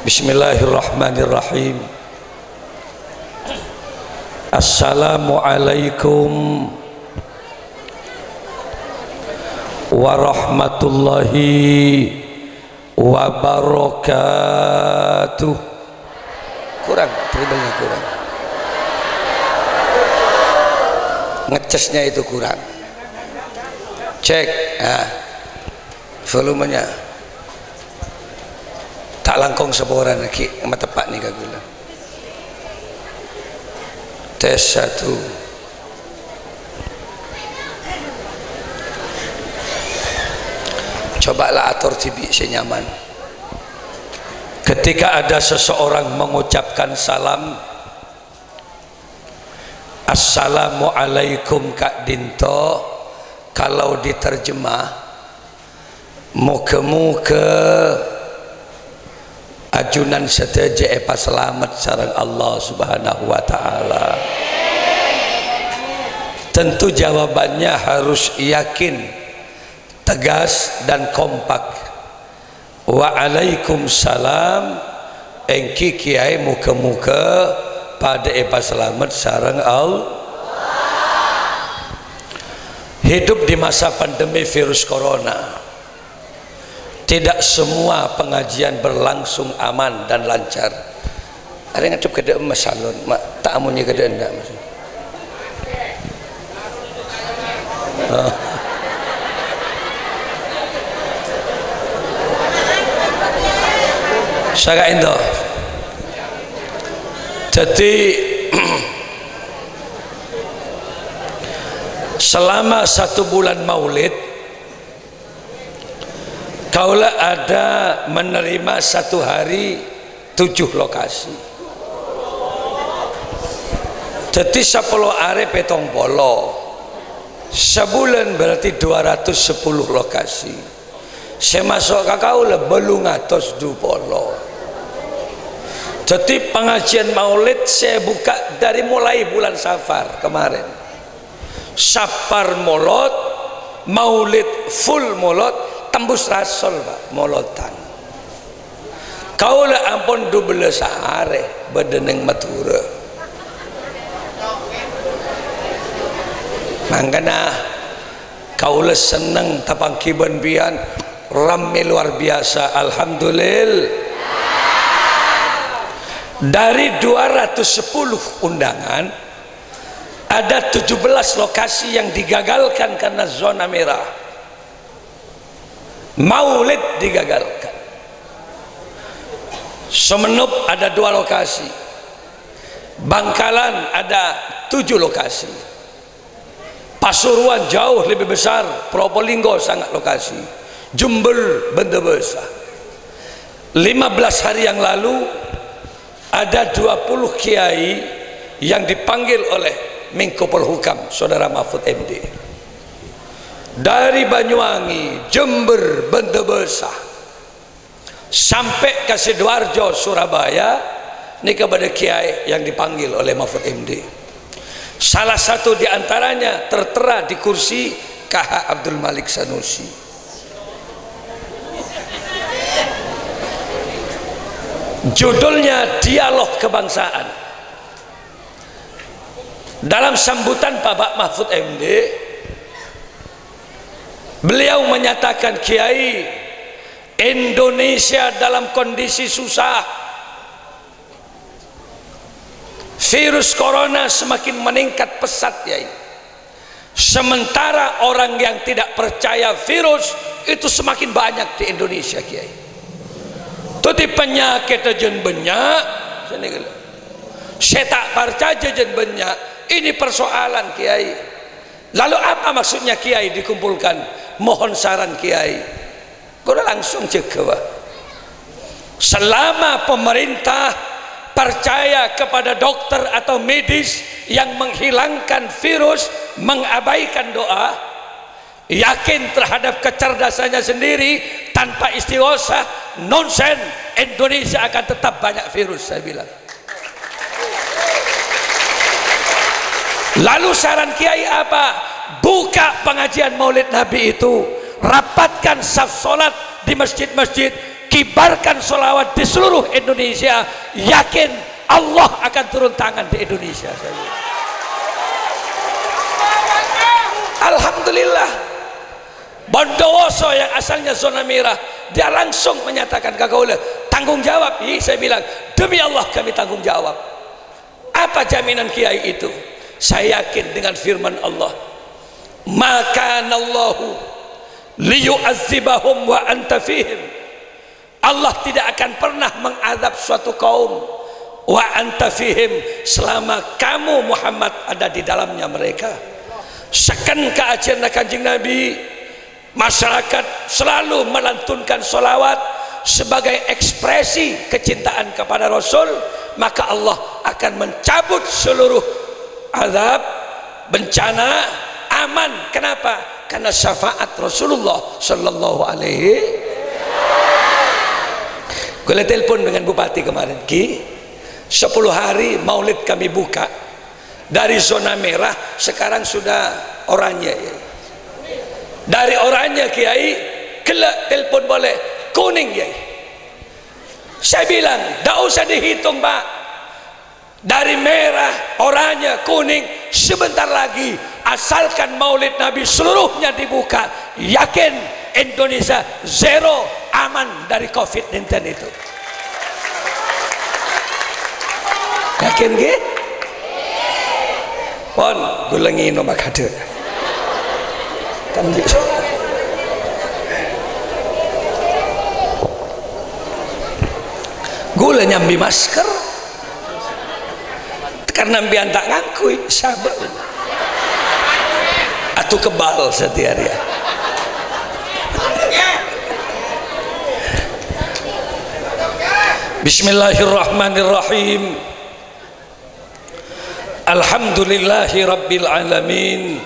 Bismillahirrahmanirrahim. Assalamualaikum warahmatullahi wabarakatuh. Kurang, treble-nya kurang. Ngecesnya itu kurang. Cek, nah, volumenya. Tak langkong seporan lagi sama tepat nih kagula. Tes 1. Cobalah atur TV senyaman. Ketika ada seseorang mengucapkan salam, Assalamualaikum Kak Dinto, kalau diterjemah muka-muka ajunan seteja epa selamat sareng Allah subhanahu wa ta'ala. Tentu jawabannya harus yakin, tegas dan kompak. Waalaikumsalam, engki kiai muka-muka pada epa selamat sareng Allah. Hidup di masa pandemi virus corona, tidak semua pengajian berlangsung aman dan lancar. Ada yang cukup gede emas salon, mak tak amunnya gede enggak mas. Saya indo. Jadi selama 1 bulan Maulid, kaulah ada menerima 1 hari 7 lokasi. Jadi 10 hari petong polo, sebulan berarti 210 lokasi. Saya masuk ke kaulah belum ngatos 2 polo. Jadi pengajian Maulid saya buka dari mulai bulan Safar kemarin. Safar molot, Maulid full molot, tembus rasul pak molotan. Kaulah ampun 12 hari bedeneng matura. Mangkana kaulah seneng tapang kiban bian rame luar biasa. Alhamdulillah. Dari 210 undangan ada 17 lokasi yang digagalkan karena zona merah. Maulid digagalkan. Semenup ada 2 lokasi, Bangkalan ada 7 lokasi, Pasuruan jauh lebih besar, Probolinggo sangat lokasi, Jember benda besar. 15 hari yang lalu ada 20 kiai yang dipanggil oleh Menko Polhukam Saudara Mahfud MD dari Banyuwangi, Jember, Banda Besar sampai ke Sidoarjo, Surabaya. Ini kepada kiai yang dipanggil oleh Mahfud MD. Salah satu di antaranya tertera di kursi KH Abdul Malik Sanusi. Judulnya Dialog Kebangsaan. Dalam sambutan Pak Mahfud MD, beliau menyatakan, Kiai, Indonesia dalam kondisi susah. Virus corona semakin meningkat pesat, Kiai. Sementara orang yang tidak percaya virus itu semakin banyak di Indonesia, Kiai. Tuti penyakit jen banyak, saya tak percaya jen banyak. Ini persoalan, Kiai. Lalu apa maksudnya, Kiai, dikumpulkan? Mohon saran, Kiai. Kau langsung cek ke bawah. Selama pemerintah percaya kepada dokter atau medis yang menghilangkan virus, mengabaikan doa, yakin terhadap kecerdasannya sendiri, tanpa istighosah, nonsen, Indonesia akan tetap banyak virus, saya bilang. Lalu saran Kiai apa? Buka pengajian Maulid Nabi itu, rapatkan saf solat di masjid-masjid, kibarkan sholawat di seluruh Indonesia, yakin Allah akan turun tangan di Indonesia saja. Alhamdulillah. Bondowoso yang asalnya zona merah, dia langsung menyatakan kakaula tanggung jawab. Saya bilang demi Allah kami tanggung jawab. Apa jaminan kiai itu? Saya yakin dengan firman Allah, maka Allahu liyu'adzibahum wa anta fihim. Allah tidak akan pernah mengadab suatu kaum wa anta fihim, selama kamu Muhammad ada di dalamnya mereka. Sekan keajaran Kanjeng Nabi, masyarakat selalu melantunkan sholawat sebagai ekspresi kecintaan kepada Rasul, maka Allah akan mencabut seluruh azab, bencana, aman. Kenapa? Karena syafaat Rasulullah sallallahu alaihi. Gue telepon dengan bupati kemarin, Ki, 10 hari maulid kami buka, dari zona merah sekarang sudah oranye. Dari oranye Kiai, kelak telepon boleh kuning Kiai. Saya bilang tidak usah dihitung Pak, dari merah, oranye, kuning, sebentar lagi asalkan maulid Nabi seluruhnya dibuka, yakin Indonesia zero, aman dari COVID-19 itu. Yakin Ki? Pon gulengi nomor kade gula nyambi masker karena biar tak ngakui sabar atau kebal setiap hari. Bismillahirrahmanirrahim. Alhamdulillahi rabbil alamin.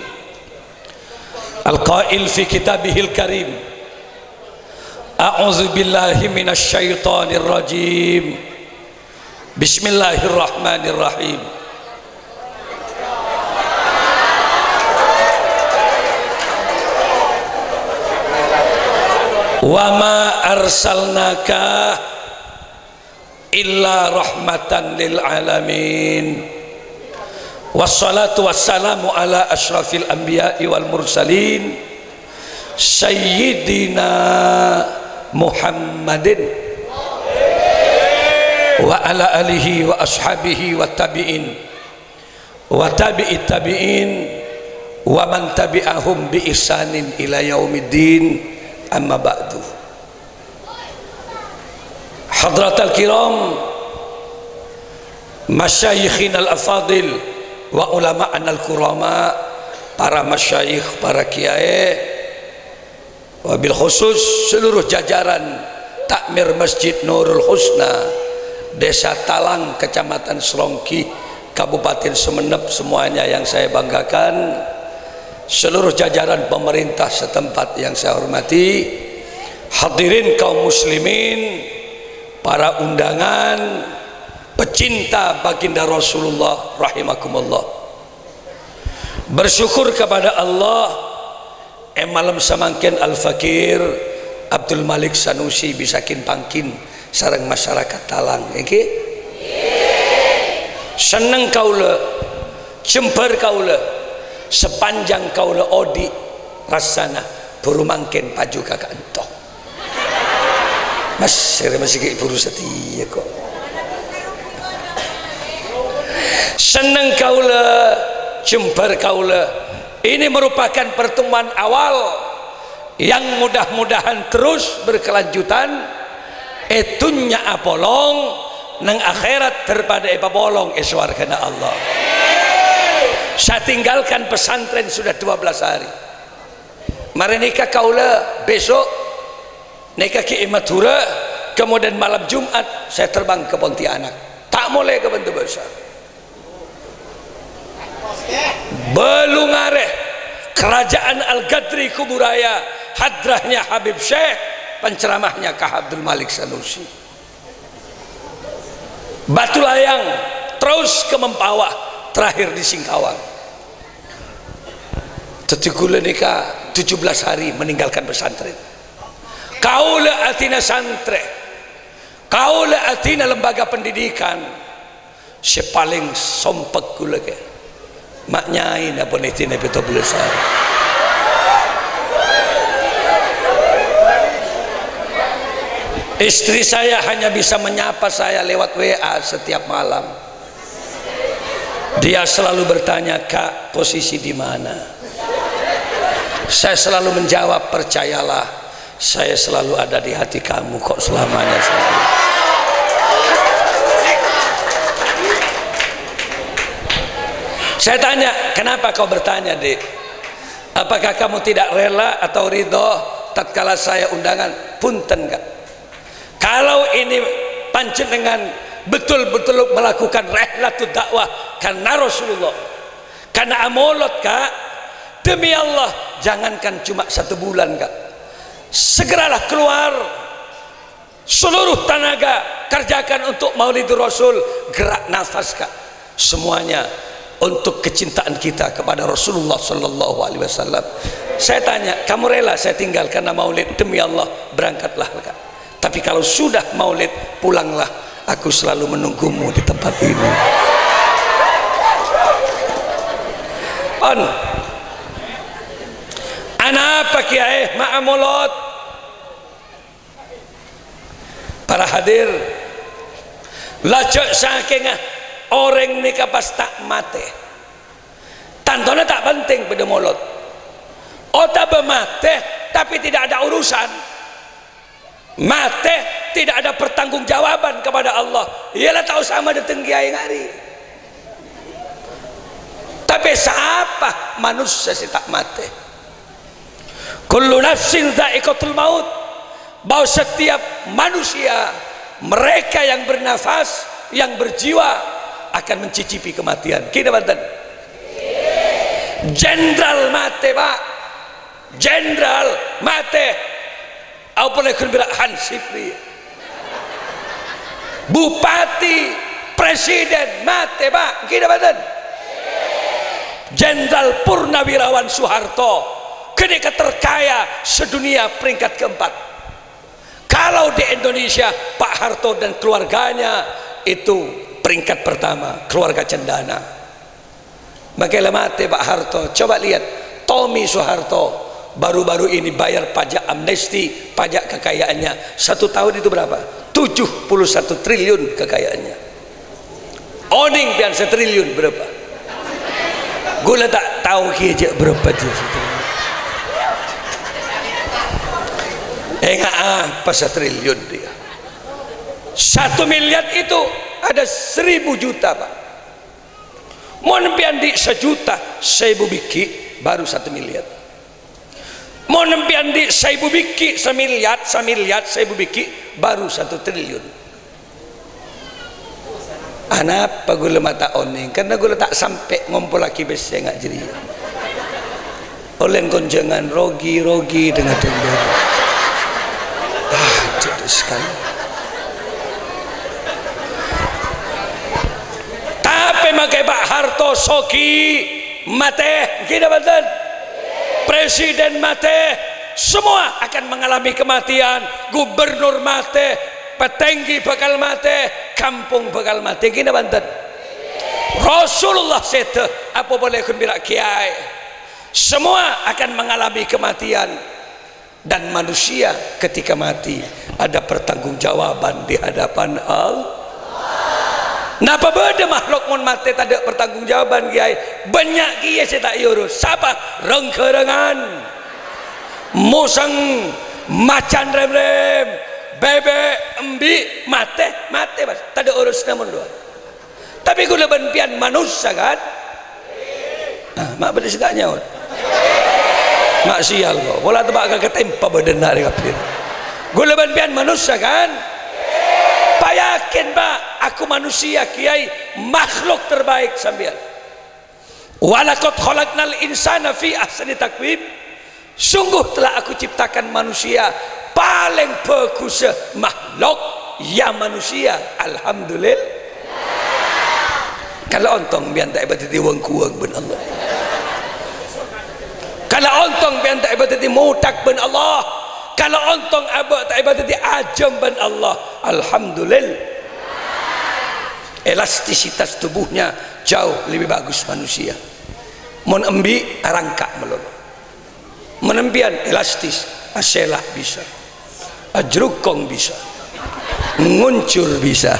Al-qail fi kitabihil karim, a'udzu billahi minasy syaithanir rajim. Bismillahirrahmanirrahim. Wa ma arsalnaka illa rahmatan lil alamin. Wassalatu wassalamu ala ashrafil anbiya'i wal mursalin sayyidina Muhammadin wa ala alihi wa ashabihi wa tabi'in wa tabi'it tabi'in wa man tabi'ahum bi ihsanin ila yaumiddin, amma ba'du. Hadratal kiram, masyayikhin al-afadil wa ulama anal kurama, para masyayikh, para kiai, wabil khusus seluruh jajaran takmir Masjid Nurul Husna, Desa Talang, Kecamatan Selongki, Kabupaten Sumeneb, semuanya yang saya banggakan, seluruh jajaran pemerintah setempat yang saya hormati, hadirin kaum muslimin, para undangan, pecinta baginda Rasulullah rahimakumullah. Bersyukur kepada Allah malam samangken al-fakir Abdul Malik Sanusi bisakin pangkin sareng masyarakat Talang iki. Seneng kaula, cemper kaula, sepanjang kaula odi rasana buru mangken paju kakak entok. Mas saya masih kayak buru setia kok. Seneng kaula, jembar kaula. Ini merupakan pertemuan awal yang mudah-mudahan terus berkelanjutan. Etunya apolong nang akhirat daripada epapolong eswargana Allah. Saya tinggalkan pesantren sudah 12 hari. Mari nikah kaula besok nikah ke Madura, kemudian malam Jumat saya terbang ke Pontianak. Tak mulai ke Bantu Besar. Belungareh kerajaan Al-Gadri Kuburaya, hadrahnya Habib Syekh, penceramahnya Kah Abdul Malik Sanusi. Batu Layang terus ke Mempawah, terakhir di Singkawang. Tetigula nikah 17 hari meninggalkan pesantren. Kaula atina santre Kau le atina lembaga pendidikan si paling sompek gula ke mak nyai na peneliti betul besar. Istri saya hanya bisa menyapa saya lewat WA setiap malam. Dia selalu bertanya, "Kak, posisi di mana?" Saya selalu menjawab, "Percayalah, saya selalu ada di hati kamu kok selamanya." Saya tanya, "Kenapa kau bertanya, Dik? Apakah kamu tidak rela atau ridho tatkala saya undangan?" Punten, Kak. Kalau ini panjenengan betul-betul melakukan rihlatul dakwah karena Rasulullah, karena amolot, Kak, demi Allah, jangankan cuma 1 bulan, Kak, segeralah keluar seluruh tenaga kerjakan untuk Maulidur Rasul, gerak nafas, Kak, semuanya untuk kecintaan kita kepada Rasulullah Sallallahu Alaihi Wasallam. Saya tanya, kamu rela saya tinggal karena Maulid? Demi Allah, berangkatlah, Kak. Tapi kalau sudah Maulid, pulanglah, aku selalu menunggumu di tempat ini. On anak apa kiai ma'amulot? Para hadir, lajak saking orang ni kapas tak mate, tantona tak penting pada mulot. Otak bermate tapi tidak ada urusan. Mate tidak ada pertanggungjawaban kepada Allah. Ialah tahu sama datang kiai ngari. Tapi siapa manusia si tak mate? Kullu nafsin dha'iqatul maut. Bahwa setiap manusia, mereka yang bernafas, yang berjiwa, akan mencicipi kematian. Kita banten. Jenderal mate, Pak. Jenderal mate. Apa nak kena Hansip ni? Bupati, presiden mati, Pak. Kita badan. Jenderal Purnawirawan Soeharto, ketika terkaya sedunia peringkat keempat. Kalau di Indonesia, Pak Harto dan keluarganya itu peringkat pertama, keluarga cendana. Makanya mati Pak Harto. Coba lihat Tommy Soeharto. Baru-baru ini bayar pajak amnesti, pajak kekayaannya 1 tahun itu berapa? 71 triliun kekayaannya. Oning pian 1 triliun berapa? Gula tak tahu aja berapa dia. Enggak apa 1 triliun dia. 1 miliar itu ada 1000 juta, Pak. Mau pian di 1 juta, 1000 biki baru 1 miliar. Mau nempian di 1000 biki, 1 miliar, 1000 biki baru 1 triliun. Anak apa gula mata oning? Karena gula tak sampai ngumpul lagi besar nggak jadi. Oleh konjangan rogi dengan dengar. Jadi sekali. Tapi makai Pak Harto Soki mate, kita betul. Presiden mati, semua akan mengalami kematian. Gubernur mati, petenggi bakal mati, kampung bakal mati. Gini Banten. Rasulullah sete, apa boleh kumbira kiai? Semua akan mengalami kematian. Dan manusia ketika mati ada pertanggungjawaban di hadapan Allah. Napa beda makhluk mun mati tak ada pertanggungjawaban kiai? Banyak kiai saya tak urus. Siapa? Rengkerengan, musang, macan rem-rem, bebek, embi, mati mas. Tak ada urus namun dua. Tapi gula benpian manusia kan? Nah, mak benda tak nyaut. Mak sial kau. Bola tebak ke tempa berdena dengan pin. Gula benpian manusia kan? Pak yakin, Pak, aku manusia kiai, makhluk terbaik sambil. Walaqad khalaqnal insana fi ahsani taqwim. Sungguh telah aku ciptakan manusia paling bagus makhluk ya manusia. Alhamdulillah. Kalau ontong biar tak ibadat di wang-kuang ben Allah. Kalau ontong biar tak ibadat di mutak ben Allah. Kalau ontong abak tak ibadat di ajam ben Allah. alhamdulillah. Elastisitas tubuhnya jauh lebih bagus manusia. Mun embi rangka melulu, menempian elastis, aselah bisa, ajrukong bisa, nguncur bisa,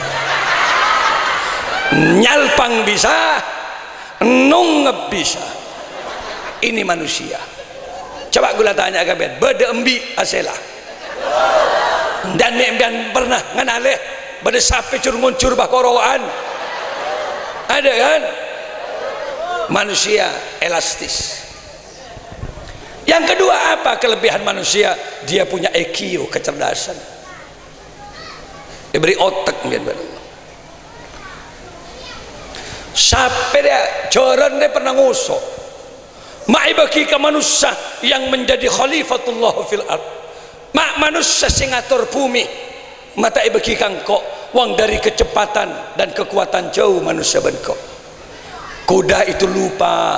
nyalpang bisa, nungep bisa. Ini manusia. Coba gula tanya kaben, bede embi aselah. Dan embian pernah nganaleh bede sapi cur nguncur bakorowaan. Ada kan? Manusia elastis. Yang kedua apa kelebihan manusia? Dia punya EQ, kecerdasan. Diberi otak biar sampai dia joran dia pernah ngusuk mak bagi ke manusia yang menjadi khalifatullah fil ard, mak manusia sing ngatur bumi mata bagi kangkok wang dari kecepatan dan kekuatan jauh manusia bengkok. Kuda itu lupa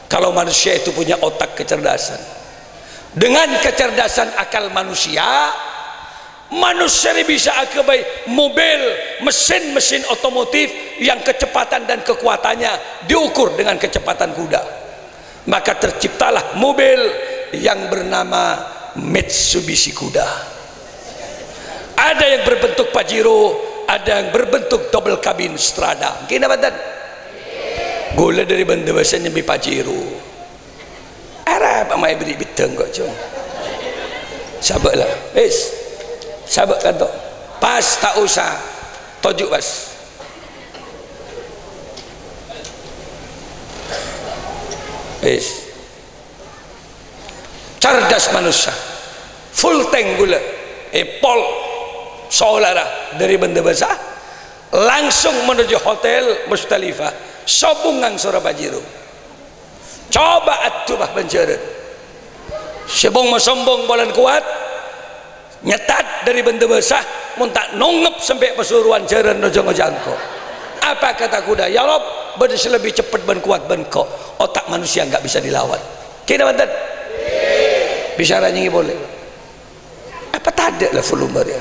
kalau manusia itu punya otak kecerdasan. Dengan kecerdasan akal manusia, manusia ini bisa akibat mobil, mesin-mesin otomotif yang kecepatan dan kekuatannya diukur dengan kecepatan kuda. Maka terciptalah mobil yang bernama Mitsubishi kuda. Ada yang berbentuk Pajero, ada yang berbentuk double cabin Strada. Kena badan gula dari benda bahasanya bi Pajero Arab amai beri biteng kok cung. Sabarlah wis, sabar kan tok pas tak usah tojuk pas. Wis cerdas manusia, full tank gula pol solar dari benda basah langsung menuju hotel Mustalifah sobungang Surabaya. Coba atubah benjeret sebong sombong bolan kuat nyetat dari benda basah muntak nongep sampai pesuruhan jaran nojong-nojangko. Apa kata kuda? Ya Rob, benda lebih cepat ben kuat ben kok otak manusia nggak bisa dilawan. Kira banten bicara nyanyi boleh apa tak ada lah volume dia.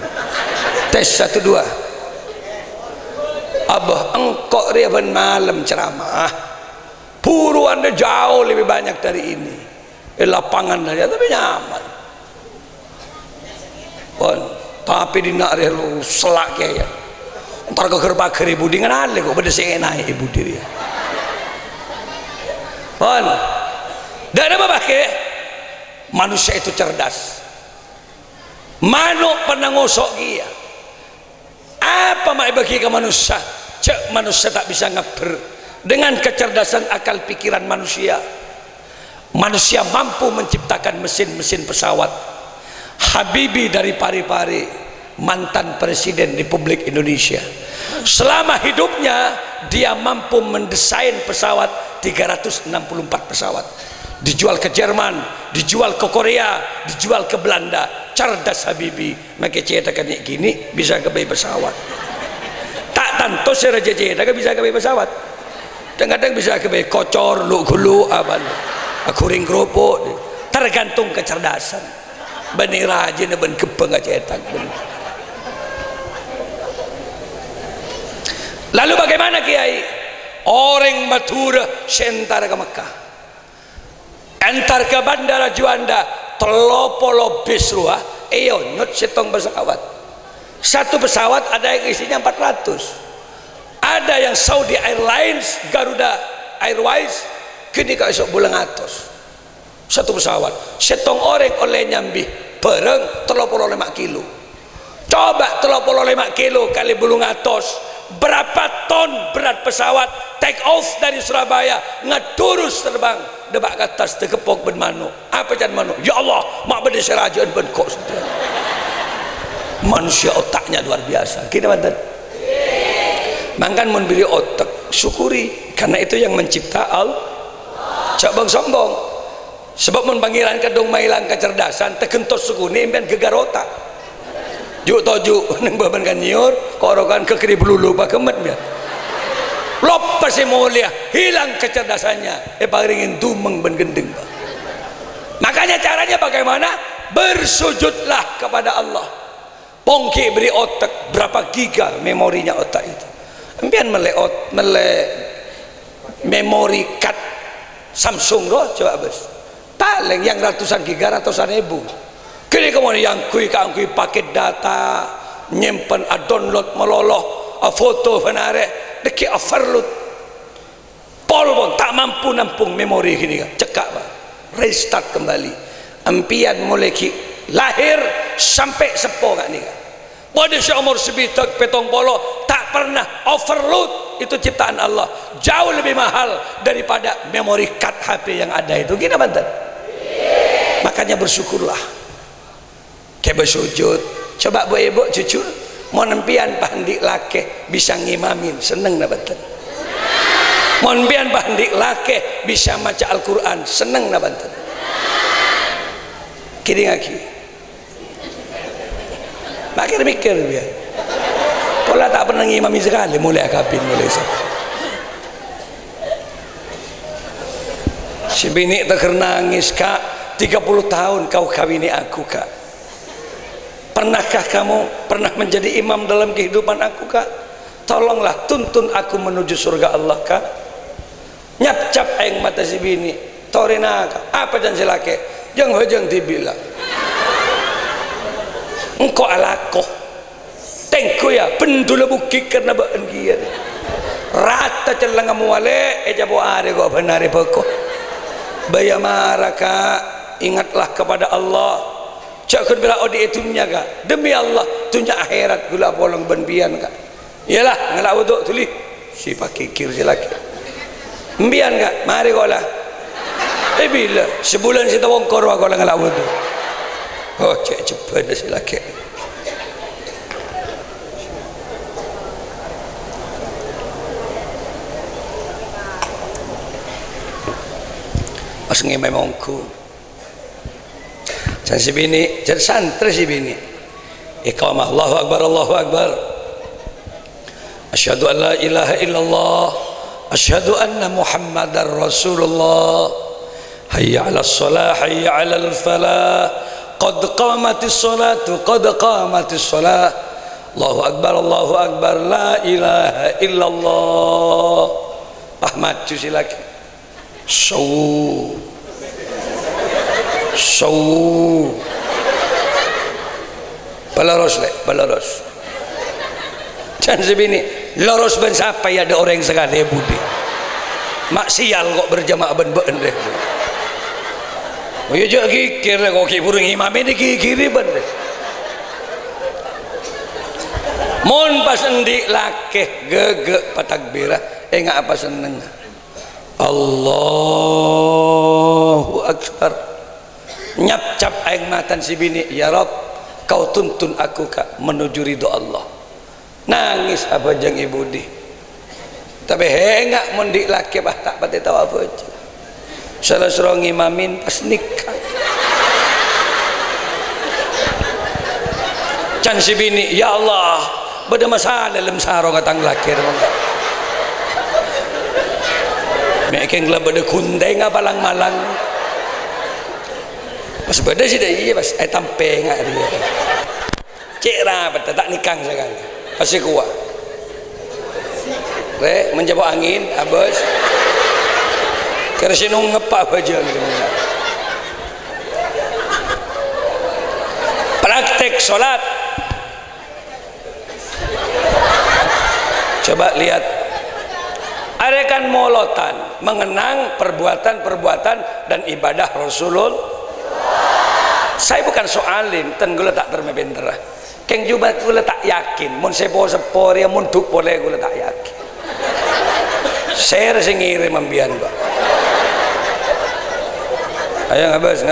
Tes 1 2 abah engkau riaban malam ceramah buruan dia jauh lebih banyak dari ini. Lapangan aja tapi nyaman pun tapi di nak lu selak ya ntar ke gerbak ibu dengan ale kok beda seenak ibu diri pun dan apa pakai manusia itu cerdas. Manuk pernah ngosok dia apa mai bagi ke manusia? Cek manusia tak bisa ngeber dengan kecerdasan akal pikiran manusia. Manusia mampu menciptakan mesin-mesin pesawat. Habibie dari Pari-Pari, mantan presiden Republik Indonesia, selama hidupnya dia mampu mendesain pesawat 364 pesawat, dijual ke Jerman, dijual ke Korea, dijual ke Belanda. Cerdas Habibie, make cetakan gini bisa ke pesawat. Tak tanto seraja cetakan bisa ke pesawat. Kadang-kadang bisa ke kocor, lu apa, kuring keropok. Tergantung kecerdasan. Bani rajin ben kebeng cetak. Lalu bagaimana Kiai? Orang Madura sentar ke Mekah, antar ke Bandara Juanda, telopolo bis ruah, nyot setong pesawat. Satu pesawat ada yang isinya 400. Ada yang Saudi Airlines, Garuda Airways, kini kau esok bulan atas. Satu pesawat, setong orang oleh nyambi, bareng 35 kilo. Coba 35 kilo kali bulung atas, berapa ton berat pesawat take off dari Surabaya ngedurus terbang debak ke atas tekepok ben manu. Apa jan manu? Ya Allah, mak bede serajaan ben kok. Manusia otaknya luar biasa. Kita banten. Mangkan memberi otak, syukuri karena itu yang mencipta Allah. Cak bang sombong. Sebab panggilan kedung mailang kecerdasan tegentos sukuni impian gegar otak. Juk toju neng baban kan nyiur korokan ke kiri belulu pak kemet ya. Lop pasti mulia hilang kecerdasannya. Paringin tumeng ben gendeng pak. Makanya caranya bagaimana? Bersujudlah kepada Allah. Pongki beri otak berapa giga memorinya otak itu. Empian mele memori card Samsung loh coba bos. Paling yang ratusan giga, ratusan ribu. Kini kemudian yang kui paket data, nyimpen, download meloloh, foto benare, deki overload. Pol pun tak mampu nampung memori gini kan. Cekak pak. Restart kembali. Empian mulai lahir sampai sepo kan nih kan. Pada seumur sebitak petong polo tak pernah overload. Itu ciptaan Allah, jauh lebih mahal daripada memori card HP yang ada itu. Gini banten. Makanya bersyukurlah. Kayak bersujud. Coba bu ibu jujur, mau nempian pandik lake bisa ngimamin, seneng na banten. Mau nempian pandik lake bisa baca Al-Quran, seneng na banten. Kini ngaki. Makin mikir dia. Pola tak pernah ngimami sekali mulai akabin mulai sekarang. Si bini tak nangis kak, 30 tahun kau kawini aku kak. Pernahkah kamu pernah menjadi imam dalam kehidupan aku kak? Tolonglah tuntun aku menuju surga Allah kak. Nyap-cap aing mata si bini. Torina kak, apa jangan silake? Jangan hojang dibilang. Engkau alakoh tengko ya pendula bukit karena baengian rata celang muale jabo are kok benare pokok baya maraka. Ingatlah kepada Allah, cakun bila odi itunya kak, demi Allah tunya akhirat gula bolong benbian kak. Iyalah ngelak wuduk tuli si pakai kir si laki mbian kak mari kok lah bila sebulan si tawongkor kok lah ngelak wuduk. Oh cek cepat dah si laki. Mas ngimai mongku. Jangan si bini, jangan santri si bini. Iqamah Allahu Akbar, Allahu Akbar. Asyhadu an la ilaha illallah, asyhadu anna Muhammadar Rasulullah. Hayya 'alas shalah, hayya 'alal falah. Qad qamatis salatu, qad qamatis salah. Allahu Akbar, Allahu Akbar, la ilaha illallah. Ahmad silaki. Sawu. Balaros le, balaros. Jangan sebini, loros ben siapa ya ada orang sekali budi. Mak sial kok berjamaah ben deh. Oh ya jak kikir kok kiburung imam ini kiri ben deh. Mon pas endik lakeh gege patakbirah enggak apa seneng. Allahu Akbar. Nyap cap aing matan si bini, ya Rob kau tuntun aku kak menuju ridho Allah. Nangis apa jang ibu di tapi enggak mendik laki bah tak pati tahu apa aja. Salah serong imamin pas nikah can si bini, ya Allah beda masalah dalam sarong katang laki mekeng lah beda kundeng apalang malang pas beda sih dah iya pas tampe nggak dia cek rapat tak nikang sekali pasti kuat re menjebak angin abis kira sinung ngepak aja praktek sholat coba lihat ada kan molotan mengenang perbuatan-perbuatan dan ibadah Rasulullah. Saya bukan soalin ten gula tak termebendera keng juga gula tak yakin mun sepo sepor ya mun duk boleh gula tak yakin share singire membian gua ayo ngabas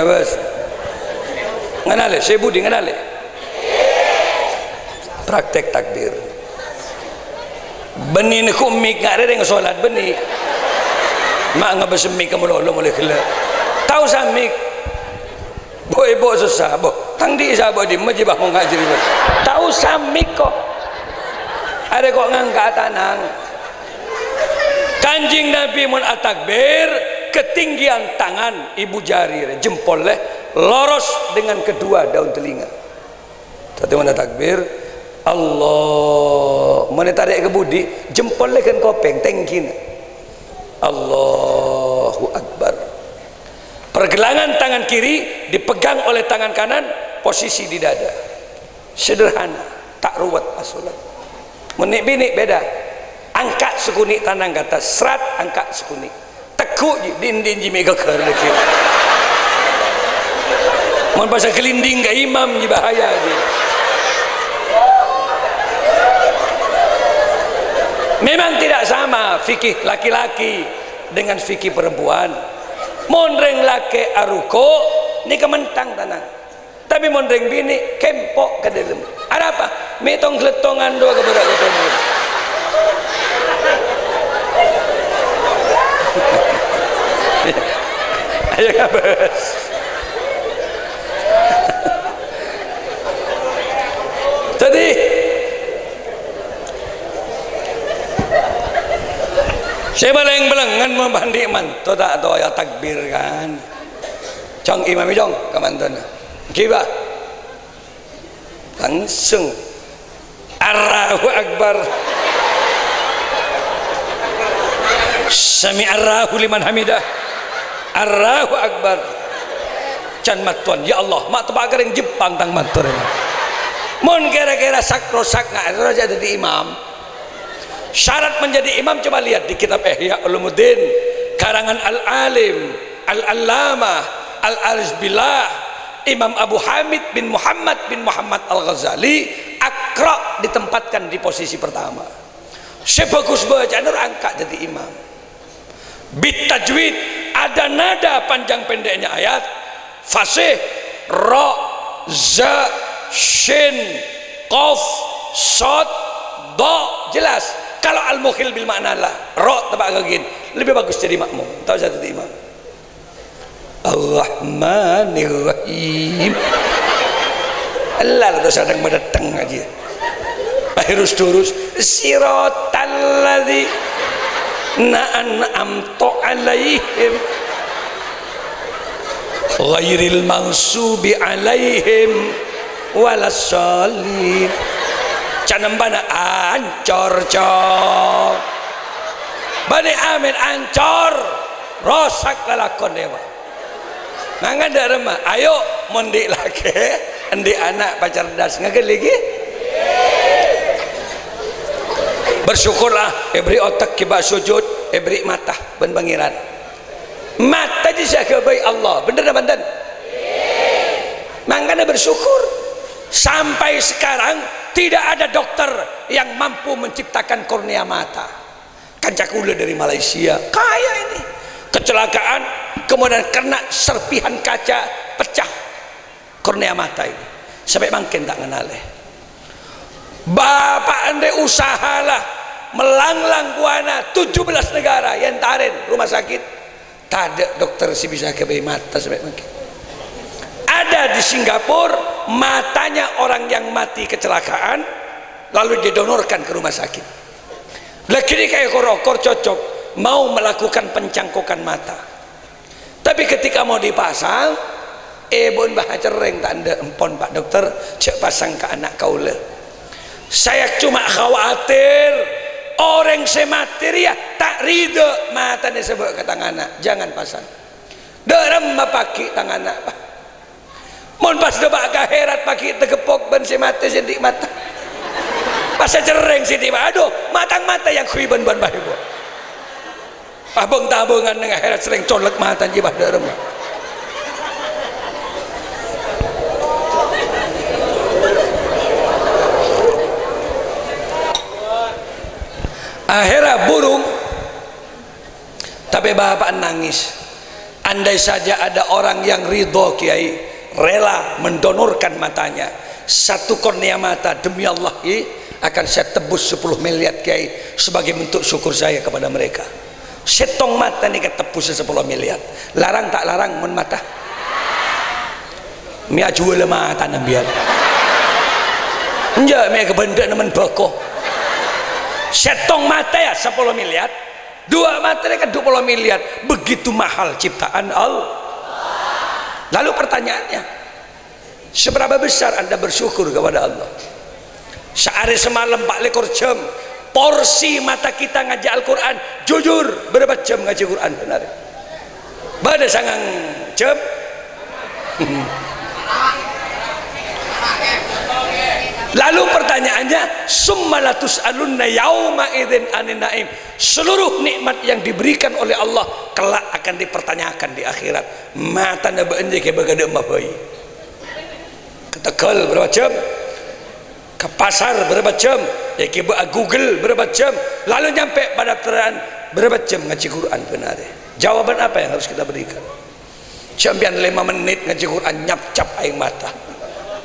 nganale saya budi nganale praktek takbir benih ni kumik ngak ada yang solat benih mak ngabas mik kamu lo boleh kelak tahu samik boy susah boh tangdi sahabat di majibah mengajari tahu samik kok ada kok ngangkat tanang kanjing Nabi mun atakbir ketinggian tangan ibu jari jempol loros dengan kedua daun telinga Tadi mana takbir Allah, mana tarik ke budi jempol kan kopeng tengkin Allahu Akbar. Pergelangan tangan kiri dipegang oleh tangan kanan, posisi di dada. Sederhana, tak ruwet asolat. Menik bini beda. Angkat sekunik tanang kata serat, angkat sekunik. Tekuk dinding jimi geker lagi. Mun pasal kelinding ke imam je bahaya je. Memang tidak sama fikih laki-laki dengan fikih perempuan. Mondreng laki aruko ni kementang tanang. Tapi mondreng bini kempok ke dalam. Ada apa? Metong keletongan dua ke berak ketemu. Ayo kabes. Jadi saya beleng-belengan membandi man, tu tak tahu ya takbir kan. Cong imam jong kamantan. Kiba. Langsung Allahu Akbar. Sami Allahu liman hamidah. Allahu Akbar. Can matuan ya Allah, mak tebak kering Jepang tang matur. Mun kira-kira sakrosak nggak raja jadi imam. Syarat menjadi imam coba lihat di kitab Ihya Ulumuddin karangan Al-Alim Al-Allamah Al-Arif Billah Imam Abu Hamid bin Muhammad Al-Ghazali. Akra ditempatkan di posisi pertama. Sebagus baca nur angkat jadi imam. Bit tajwid ada nada panjang pendeknya ayat, fasih, ra, za, shin, qaf, shad, da, jelas. Kalau al-mukhil bil makna lah, ra tabak gagin, lebih bagus jadi makmum. Tahu satu imam. Ar-Rahmanir Rahim. Allah tu sedang mendatang aja. Bahirus turus siratal ladzi na'amtu alaihim ghairil maghsubi alaihim walassalin. Canembana ancor cok Bani Amin ancor rosak lalakon dewa nangan dak remah. Ayo mondi lagi endi anak pacar das ngagen lagi. Bersyukurlah ebri otak kiba sujud ebri mata ben bangiran mata dijaga baik Allah bener dah banten. Mangkana bersyukur sampai sekarang tidak ada dokter yang mampu menciptakan kornea mata. Kancakula dari Malaysia kaya ini kecelakaan kemudian kena serpihan kaca pecah kornea mata ini sampai makin tak kenal. Bapak anda usahalah melanglang buana 17 negara yang tarin rumah sakit tak ada dokter si bisa kebayi mata sampai makin. Ada di Singapura matanya orang yang mati kecelakaan lalu didonorkan ke rumah sakit. Lagi ini kayak korokor cocok mau melakukan pencangkokan mata. Tapi ketika mau dipasang, bon bah cereng tak ada empon pak dokter cek pasang ke anak kaula. Saya cuma khawatir orang semati ya tak ridho mata disebut ke tangan anak, jangan pasang. Derem pakai tangan anak. Mon pas debak kaherat pakai tegepok ben semati sedik mata. Pasal cereng sedik aduh matang mata yang kui ben ban bahibu. Abang tabungan dengan akhirat sering colek mata jibah derem. Akhirnya burung tapi bapak nangis. Andai saja ada orang yang ridho kiai rela mendonorkan matanya satu kornea mata demi Allah akan saya tebus 10 miliar kiai sebagai bentuk syukur saya kepada mereka. Setong mata ni ketebus 10 miliar larang tak larang men mata mia jual mata nambian enja mia kebenda nemen bako setong mata ya 10 miliar dua mata ni kan 20 miliar begitu mahal ciptaan Allah. Lalu pertanyaannya Seberapa besar anda bersyukur kepada Allah? Sehari semalam 4 jam porsi mata kita ngaji Al-Quran, jujur berapa jam ngaji Quran benar? Pada sangang jam. Lalu pertanyaannya, summalatus alunna yauma idzin anin naim. Seluruh nikmat yang diberikan oleh Allah kelak akan dipertanyakan di akhirat. Mata na beunje ke bagade mah bayi. Ke Tegal berapa jam? Ke pasar berapa jam? Ya ke Google berapa jam? Lalu nyampe pada terang berapa jam ngaji Quran benar? Jawaban apa yang harus kita berikan? Campian 5 menit ngaji Quran nyap-cap aing mata.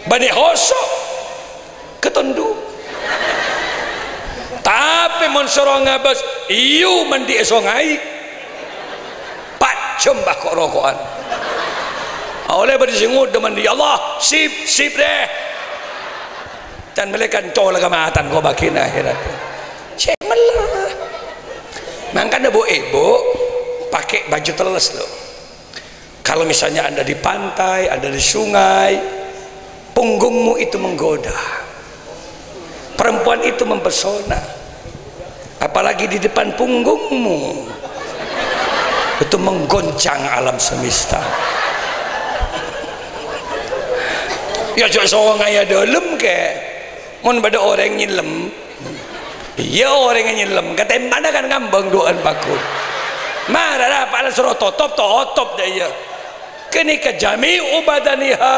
Bani hosok ketundu. Tapi mun suruh ngabas iu mandi esongai 4 jam bah kok rokokan. Oleh bersingut demen di Allah sip deh. Dan mereka colak kematan kau bakin akhirat. Cek melah. Makanya ibu pakai baju teles loh. Kalau misalnya anda di pantai, anda di sungai, punggungmu itu menggoda. Perempuan itu mempesona. Apalagi di depan punggungmu itu menggoncang alam semesta. Ya cok songai dalam ke mun pada orang nyilem. Iya orang nyilem kata mana kan ngambang doan bakul. Marah dah pala suruh totop dah ya. Kini kejami ubadaniha,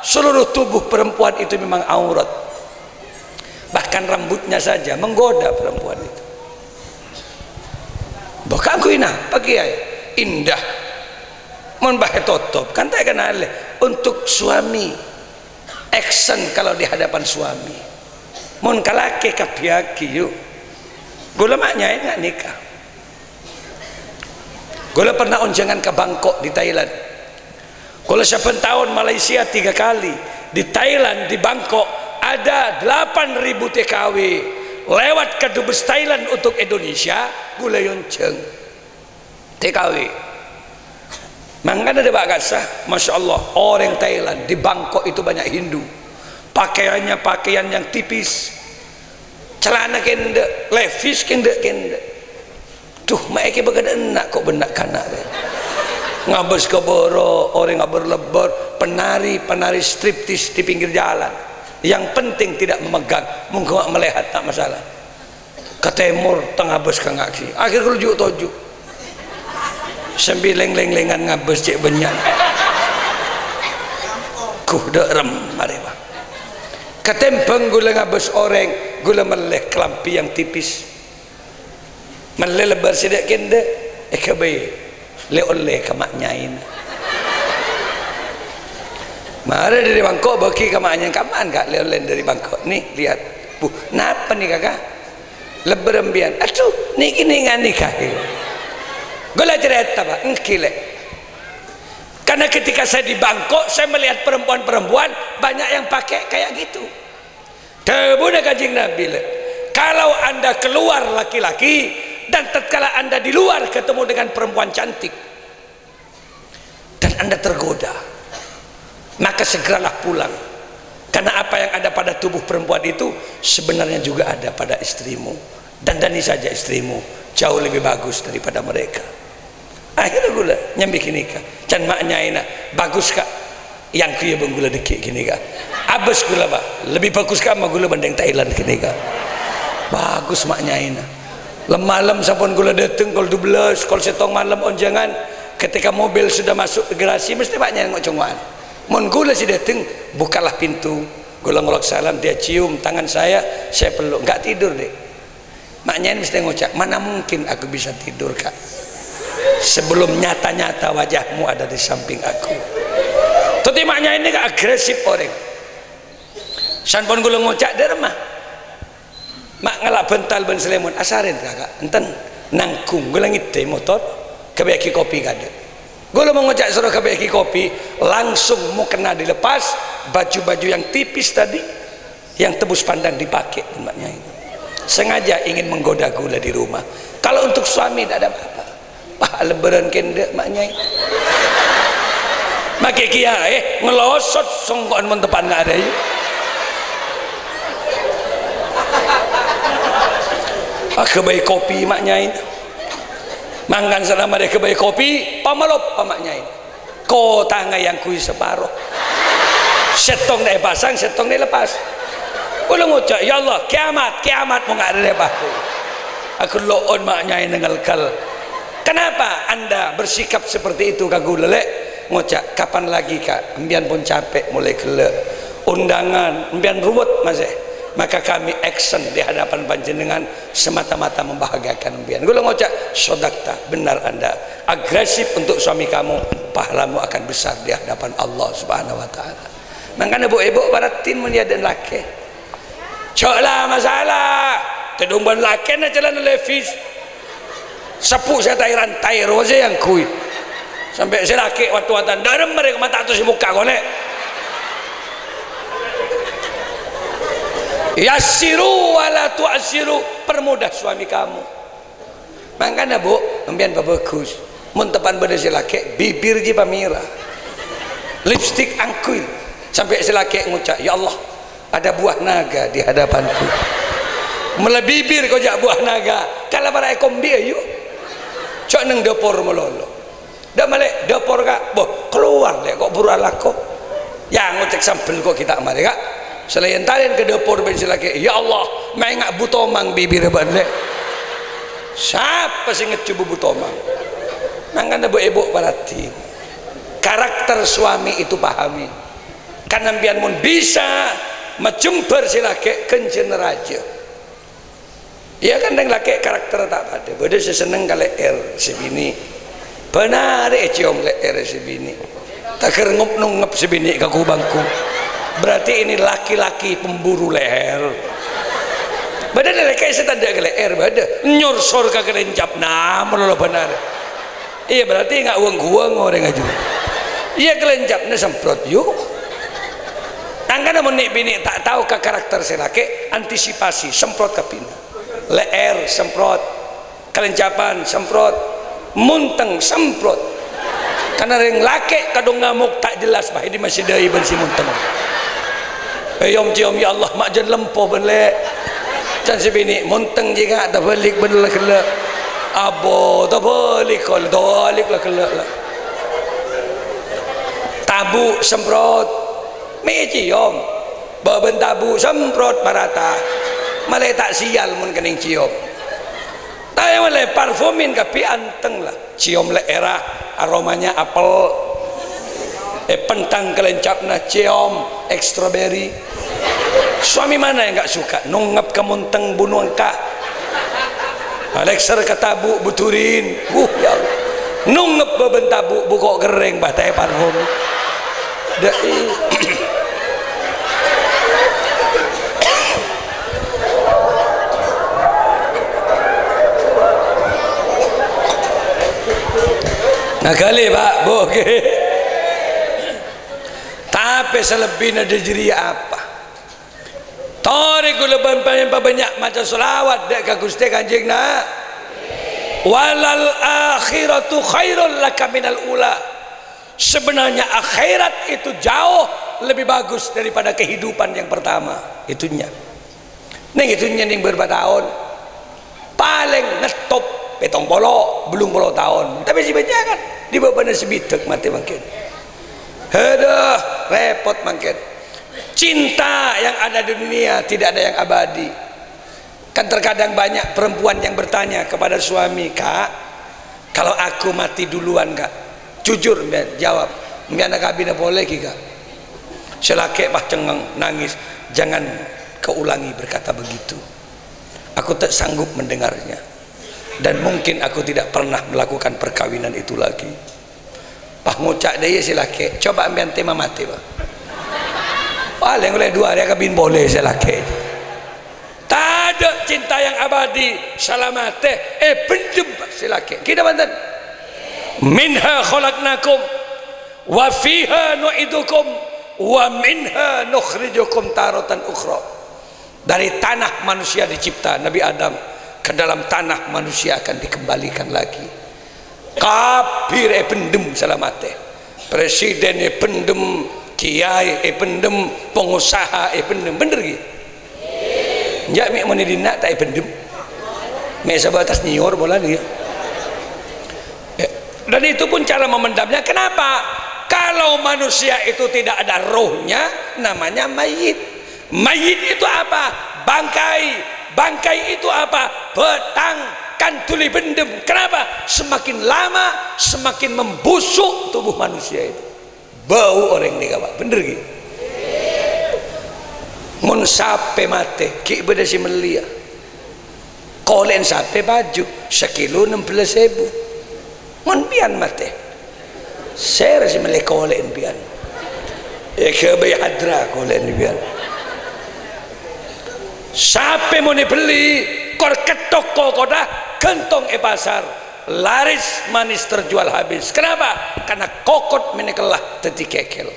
seluruh tubuh perempuan itu memang aurat. Bahkan rambutnya saja menggoda perempuan itu. Bukan aku ina pagi ay indah. Mun bahe totop kan tak kenal untuk suami action kalau di hadapan suami. Mun kalake kapiaki yuk. Gula maknya enggak nikah. Gula pernah unjangan ke Bangkok di Thailand. Gula 7 tahun Malaysia 3 kali. Di Thailand di Bangkok ada 8.000 TKW lewat ke dubes Thailand untuk Indonesia. Gula yonceng TKW. Makanya ada bakasa, masya Allah orang Thailand di Bangkok itu banyak Hindu. Pakaiannya pakaian yang tipis, celana kende, levis kende. Tuh, mereka berkata enak kok benak kanak. Ngabes ke boro, orang ngaber lebar, penari striptis di pinggir jalan. Yang penting tidak memegang, mungkin melihat tak masalah. Ke timur, tengah bus ke ngaksi. Akhir rujuk tojuk. Sembileng-leng-lengan ngabes cek benyan. Kuda rem mari bang. Ketempeng gula ngabes orang, gula meleh kelampi yang tipis. Meleh lebar sidak kende, ekabe le oleh kamaknya ini. Mari dari Bangkok bagi kamaknya kaman kak le oleh dari Bangkok nih lihat. Bu, napa nih kakak? Lebar embian. Aduh, nih gini ngan nikah. Gula cerita pak, ngkile. Karena ketika saya di Bangkok, saya melihat perempuan-perempuan banyak yang pakai kayak gitu. Tebunya Kanjeng Nabi. Kalau anda keluar laki-laki dan tatkala anda di luar ketemu dengan perempuan cantik dan anda tergoda, maka segeralah pulang. Karena apa yang ada pada tubuh perempuan itu sebenarnya juga ada pada istrimu. Dandani saja istrimu, jauh lebih bagus daripada mereka. Akhirnya gula nyambi kini kak can maknya ina bagus kak yang kuya benggula dikit kini kak abis gula pak lebih bagus kak sama gula bandeng Thailand kini kak bagus maknya ina malam sampun gula dateng kol 12 kol setong malam onjangan ketika mobil sudah masuk ke garasi mesti maknya yang ngocongwan mon gula si dateng bukalah pintu gula ngolok salam dia cium tangan saya peluk nggak tidur deh maknya mesti ngocak mana mungkin aku bisa tidur kak sebelum nyata-nyata wajahmu ada di samping aku. Tapi maknya ini agresif orang. Sanpon gula ngocak dari rumah. Mak ngelak bental ben selemun asarin kakak. Enten nangkung gula ngite motor kebeki kopi kada. Gula mau ngocak suruh kebeki kopi langsung mau kena dilepas baju-baju yang tipis tadi yang tebus pandang dipakai maknya ini. Sengaja ingin menggoda gula di rumah. Kalau untuk suami tidak ada apa-apa. Pak lebaran kende maknya Maki kiai ngelosot songkoan mentepan nggak ada. Kebaik kopi maknyain. Mangkan selama dia kebaik kopi, pamalop pamaknyain. Kota yang kui separuh. Setong dia pasang, setong dia lepas. Ulang ucap, ya Allah, kiamat mau nggak ada lepas. Aku loon maknyain dengan kal. Kenapa anda bersikap seperti itu kagu lelek? Ngocak, kapan lagi kak? Embian pun capek mulai kelek. Undangan, embian ruwet masih. Maka kami action di hadapan panjenengan semata-mata membahagiakan embian. Gue ngocak, sodakta, benar anda. Agresif untuk suami kamu, pahalamu akan besar di hadapan Allah Subhanahu Wa Taala. Makanya ibu-ibu baratin mulia dan laki. Coklah masalah. Tedumban laki na jalan levis. Sepuk saya tai rantai roze yang kui. Sampai saya laki waktu-waktu dalam mereka mata tu si muka konek. Yassiru wala tu'assiru, permudah suami kamu. Makanya bu, ambian bagus. Mun tepan pada si laki, bibir je pamira. Lipstick angkuil. Sampai si laki ngucap, ya Allah, ada buah naga di hadapanku. Mula bibir kau jak buah naga. Kalau para ekom dia yuk. Cok neng dapur melolo. Dah malek dapur kak, boh keluar deh kok buru alako. Yang ngecek sampel kok kita mari kak. Selain talian ke dapur bensin lagi, ya Allah, main ngak butomang bibir bandek. Siapa sih ngecubu butomang? Makanya ibu perhati, karakter suami itu pahami. Karena biar mun bisa menjumper si laki kencen raja. Iya kan yang laki karakter tak ada. Beda seseneng kali si bini. Benar cium leer si bini. Tak kerengup nungep si bini ke kubangku. Berarti ini laki-laki pemburu leher. Beda laki saya tanda ke leher. Beda nyorsor ke kerencap. Nah melolo benar. Iya berarti nggak uang orang aja. Iya kelencapnya semprot yuk. Angkana menik bini tak tahu ke karakter si laki, antisipasi semprot ke pina. Leher semprot, kelencapan semprot, munteng semprot. Karena yang laki kadang ngamuk tak jelas bah ini masih dari bersih munteng. Yom cium ya Allah mak jen lempoh belek. Can si bini munteng juga tak balik bener kelak. Abo tak balik kol dolik lah kelak lah. Tabu semprot, meci yom. Baben tabu semprot marata. Malah tak sial mun kening cium. Tapi malah parfumin kapi anteng lah. Cium le era aromanya apel. Pentang kelencapna cium strawberry. Suami mana yang enggak suka nungep kemunteng bunuh kak. Alexer katabu buturin. Ya Allah. Nungep baben tabu bukok gereng batai parfum. Dai. Nah kali pak, boke. Tapi selebihnya diri apa? Tori kuleban banyak macam selawat dek ka Gusti Kanjeng na. Walal akhiratu khairul laka minal ula. Sebenarnya akhirat itu jauh lebih bagus daripada kehidupan yang pertama. Itunya. Ning itunya ning berapa tahun? Paling ngetop petong polo, belum polo tahun. Tapi si banyak kan di bawah sebitek mati makin. Aduh, repot makin. Cinta yang ada di dunia tidak ada yang abadi. Kan terkadang banyak perempuan yang bertanya kepada suami, kak, kalau aku mati duluan kak, jujur jawab, mbak kabina boleh kak. Selaki bah cengeng nangis, jangan keulangi berkata begitu. Aku tak sanggup mendengarnya, dan mungkin aku tidak pernah melakukan perkawinan itu lagi. Pah ngucak dia silake, coba ambil tema mati bah. Paling oleh dua dia kabin boleh silake. Tak ada cinta yang abadi salamate. Pendem silake. Kita banten. Minha khalaqnakum wa fiha nu'idukum wa minha nukhrijukum taratan ukhra. Dari tanah manusia dicipta Nabi Adam, ke dalam tanah manusia akan dikembalikan lagi. Kabir pendem salamate. presiden pendem, kiai pendem, pengusaha pendem, bener gitu. Ya mek mun dina tak pendem. Mek sebatas nyiur bola dia. Dan itu pun cara memendamnya. Kenapa? Kalau manusia itu tidak ada rohnya, namanya mayit. Mayit itu apa? Bangkai. Bangkai itu apa? Petang. Kan tuli pendem. Kenapa? Semakin lama semakin membusuk tubuh manusia itu. Bau orang ini kawan. Bener gitu. Mun sape mate ki beda si melia. Kolen sape baju sekilo 16.000. Mun pian mate saya rasa melek kolen pian ke hadra kolen pian sape mau beli kor ketok koda kentong pasar laris manis terjual habis. Kenapa? Karena kokot menekelah teti kekel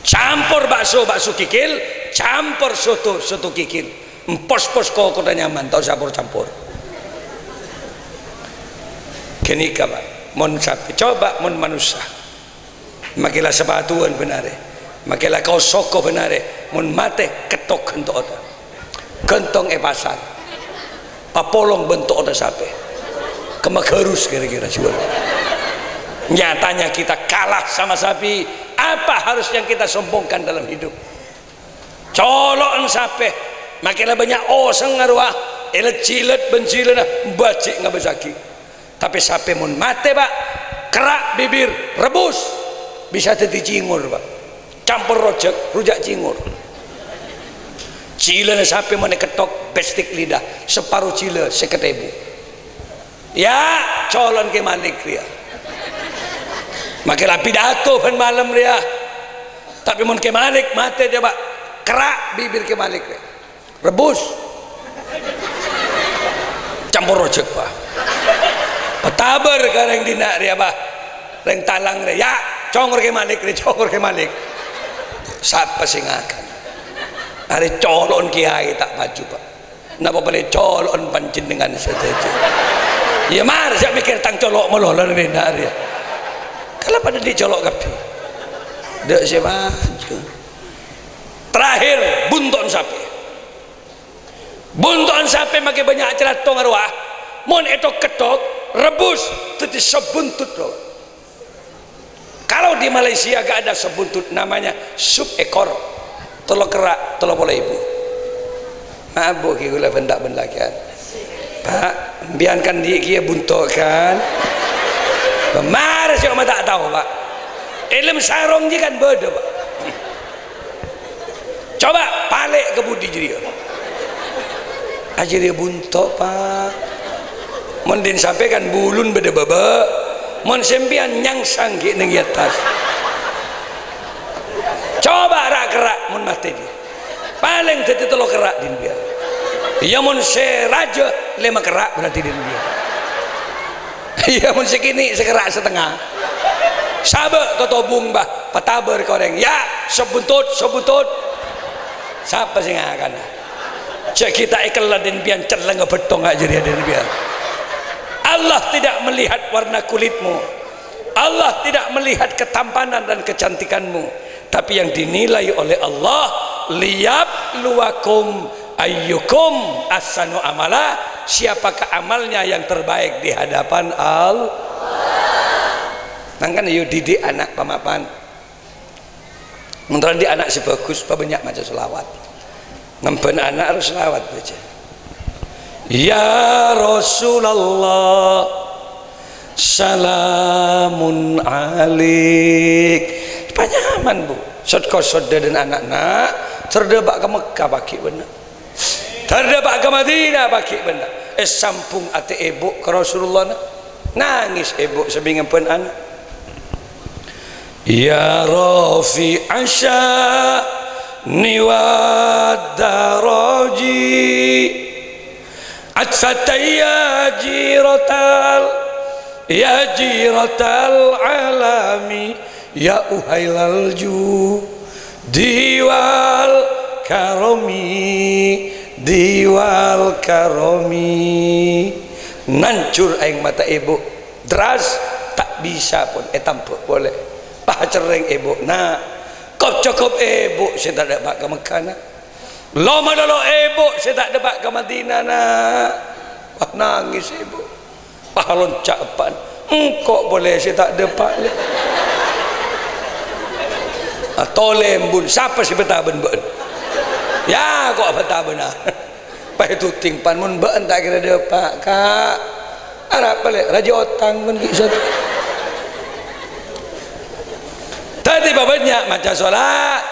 campur bakso kikil campur soto kikil empos kokot nyaman tau campur kenika pak mon sapi coba mon manusia makilah sepatuan benare makilah kau soko benare mon mate ketok kentong pasar papolong bentuk oda sapi kemagerus kira-kira jual. Nyatanya kita kalah sama sapi. Apa harus yang kita sombongkan dalam hidup? Colok sapi makilah banyak oseng ngaruah elet cilet bencilena bacik ngabezaki. Tapi sapi mun mate pak kerak bibir rebus bisa jadi cingur pak campur rujak cingur cile sapi mana ketok bestik lidah separuh cile 1.000 ya colon ke malik dia makilah pidato pen malam dia tapi mun ke malik mate dia pak kerak bibir ke malik dia rebus campur rujak pak petaber kareng dina dia bah reng talang dia ya congor ke malik siapa sing akan hari colon kiai tak maju pak napa boleh colon panjenengan saja ya mar saya mikir tang colok melolong dina dia kalau pada dicolok kapi dek saya maju terakhir bunton sapi makin banyak acara tong arwah mon itu ketok rebus itu sebuntut loh. Kalau di Malaysia gak ada sebuntut namanya sup ekor tolong kerak tolong boleh ibu mabuk gula benda kan pak biarkan dia buntuk kan marah sih oma tak tahu pak ilmu sarong dia kan bodoh pak coba balik ke budi dia aja dia buntuk pak mending sampaikan bulun beda baba mon sempian nyangsang gitu neng atas coba rak kerak mon mati dia paling tadi telo kerak din dia iya mon seraja 5 kerak berarti din dia iya mon sekini sekerak setengah sabe totobung bah petaber koreng ya sebuntut siapa sih ngakan cek kita ikelah din pian celeng betong aja dia din pian Allah tidak melihat warna kulitmu, Allah tidak melihat ketampanan dan kecantikanmu, tapi yang dinilai oleh Allah liyabluwakum ayyukum ahsanu amala, siapakah amalnya yang terbaik di hadapan Allah. Nangkan yo didik anak pamapan mentran di anak sebagus banyak macam selawat ngemben anak harus selawat baca ya Rasulullah salamun alik panyaman bu sodko soda dan anak-anak terdebak ke Mekah pakai benar terdebak ke Madinah pakai benar sampung ate ibu ke Rasulullah nangis ibu sebingan pun anak ya Rafi Asya niwad daraji atfataya ya jiratal alami ya uhailal ju diwal karomi nancur aing mata ibu deras tak bisa pun tampuk boleh bah cereng ibu nak kop cukup ibu saya tak dapat ke Mekah nak lama dulu ibu saya tak dapat ke Madinah nak wah nangis ibu bah loncak pan engkau boleh saya tak dapat tolembun siapa si betah ben ya kok betah benar pa itu tingpan mun ben tak kira dapat kak arap balik raja otang pun bisa tadi babanya macam solat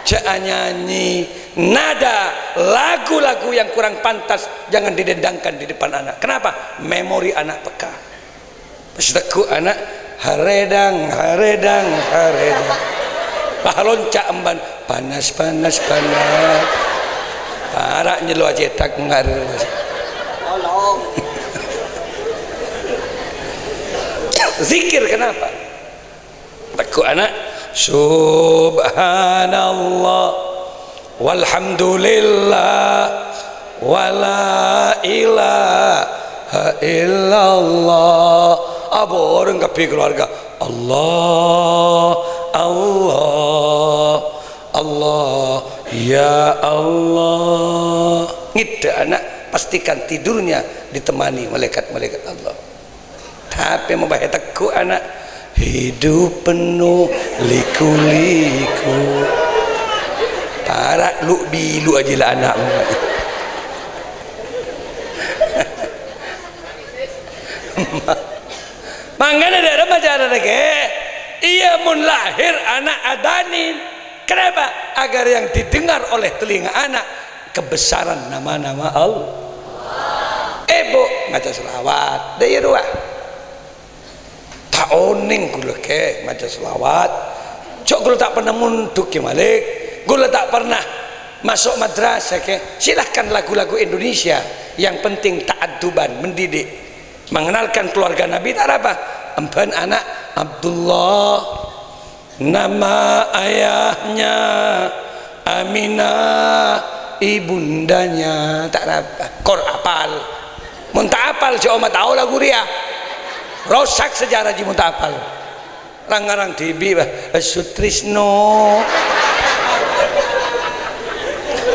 jangan nyanyi nada lagu-lagu yang kurang pantas jangan didendangkan di depan anak. Kenapa? Memori anak peka pas teku anak haredang haredang haredang loncak emban panas panas panas parak nyelu cetak mengarir tolong zikir kenapa teku anak subhanallah walhamdulillah wala ilaha illallah apa orang kapi keluarga Allah Allah Allah ya Allah ngide anak pastikan tidurnya ditemani malaikat-malaikat Allah tapi membahaya teku anak hidup penuh liku-liku parak lu bilu aja lah anak mangana ada macam lagi ia mun lahir anak adanin kenapa? Agar yang didengar oleh telinga anak kebesaran nama-nama Allah ibu ngaca selawat dari ruah tak oning gula ke ngaca selawat cok gula tak pernah munduk ke malik gula tak pernah masuk madrasah ke silahkan lagu-lagu Indonesia yang penting ta'adduban mendidik mengenalkan keluarga Nabi tak apa empan anak Abdullah nama ayahnya Aminah ibundanya tak apa kor apal muntah apal si oma tahu lagu dia rosak sejarah ji muntah apal rang-rang tibi Sutrisno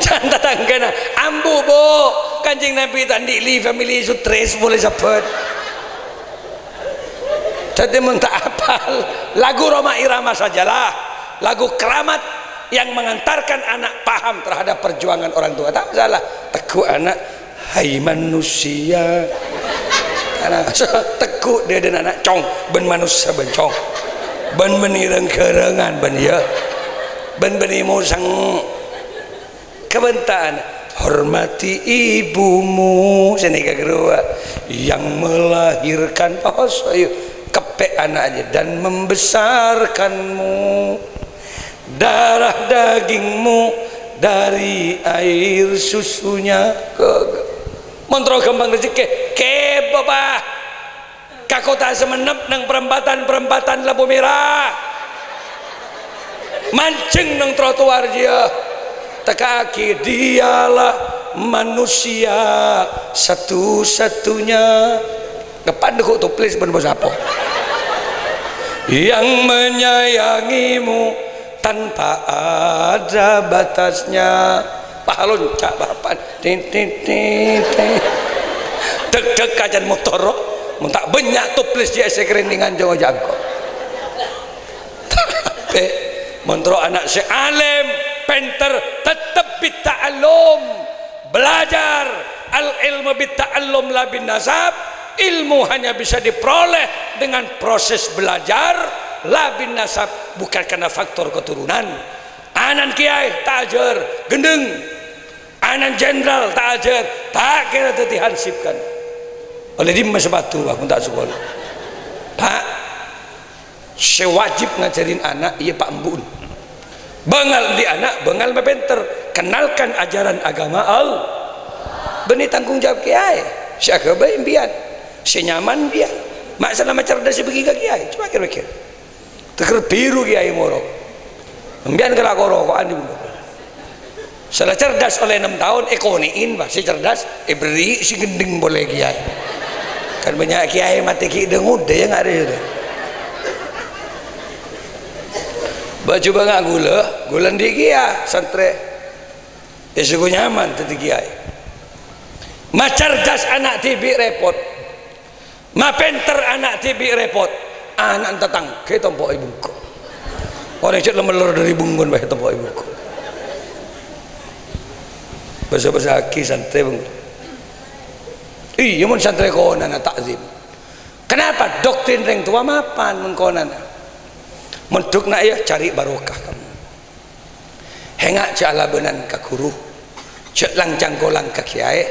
jangan tanggana ambu bo Kanjeng Nabi tandi li family Sutris boleh sebut jadi muntah apal lagu Roma Irama sajalah lagu keramat yang mengantarkan anak paham terhadap perjuangan orang tua tak masalah teguh anak hai manusia anak teguh dia dan anak cong ben manusia ben cong ben menireng kerengan ben ya ben benimu sang kebentaan hormati ibumu sini kegerua yang melahirkan pahosoyu kepek anaknya dan membesarkanmu darah dagingmu dari air susunya mentro kembang rezeki ke bapak kakota semenep nang perempatan lampu merah mancing nang trotoar dia tekaki dialah manusia satu-satunya kepanduk tuh please ben bos apa yang menyayangimu tanpa ada batasnya pahalun cak bapan deg-deg kacan motor tak banyak tuh please dia sekeringan jago jago tapi mentro anak si alim penter tetap bita'allum belajar al ilmu bita'allum la bin nasab ilmu hanya bisa diperoleh dengan proses belajar la bin nasab bukan karena faktor keturunan anan kiai tak ajar gendeng anan jenderal tak ajar tak kira dihansipkan oleh di sebatu aku tak sekolah pak sewajib ngajarin anak iya pak embun bengal di anak bengal mepenter kenalkan ajaran agama Allah benih tanggung jawab kiai syakaba imbian senyaman dia masalah macam cerdas bagi kiai coba kira-kira teker biru kiai moro imbian kelak rokokan di bulu salah cerdas oleh 6 tahun ekoniin bah si cerdas beri si gending boleh kiai kan banyak kiai mati ki dengude yang ada itu baju bangak gula di kia santre suku nyaman tadi kiai ma cerdas anak tibi repot ma pinter anak tibi repot anak tetang ke tompok ibuku orang cek lemelor dari bungun bae tompok ibuku bahasa aki santre bang iya mun santre konan takzim kenapa doktrin reng tua mapan mun konan menduk nak ya cari barokah kamu hengak cala benan ka guru cek langcang kolang ka kiai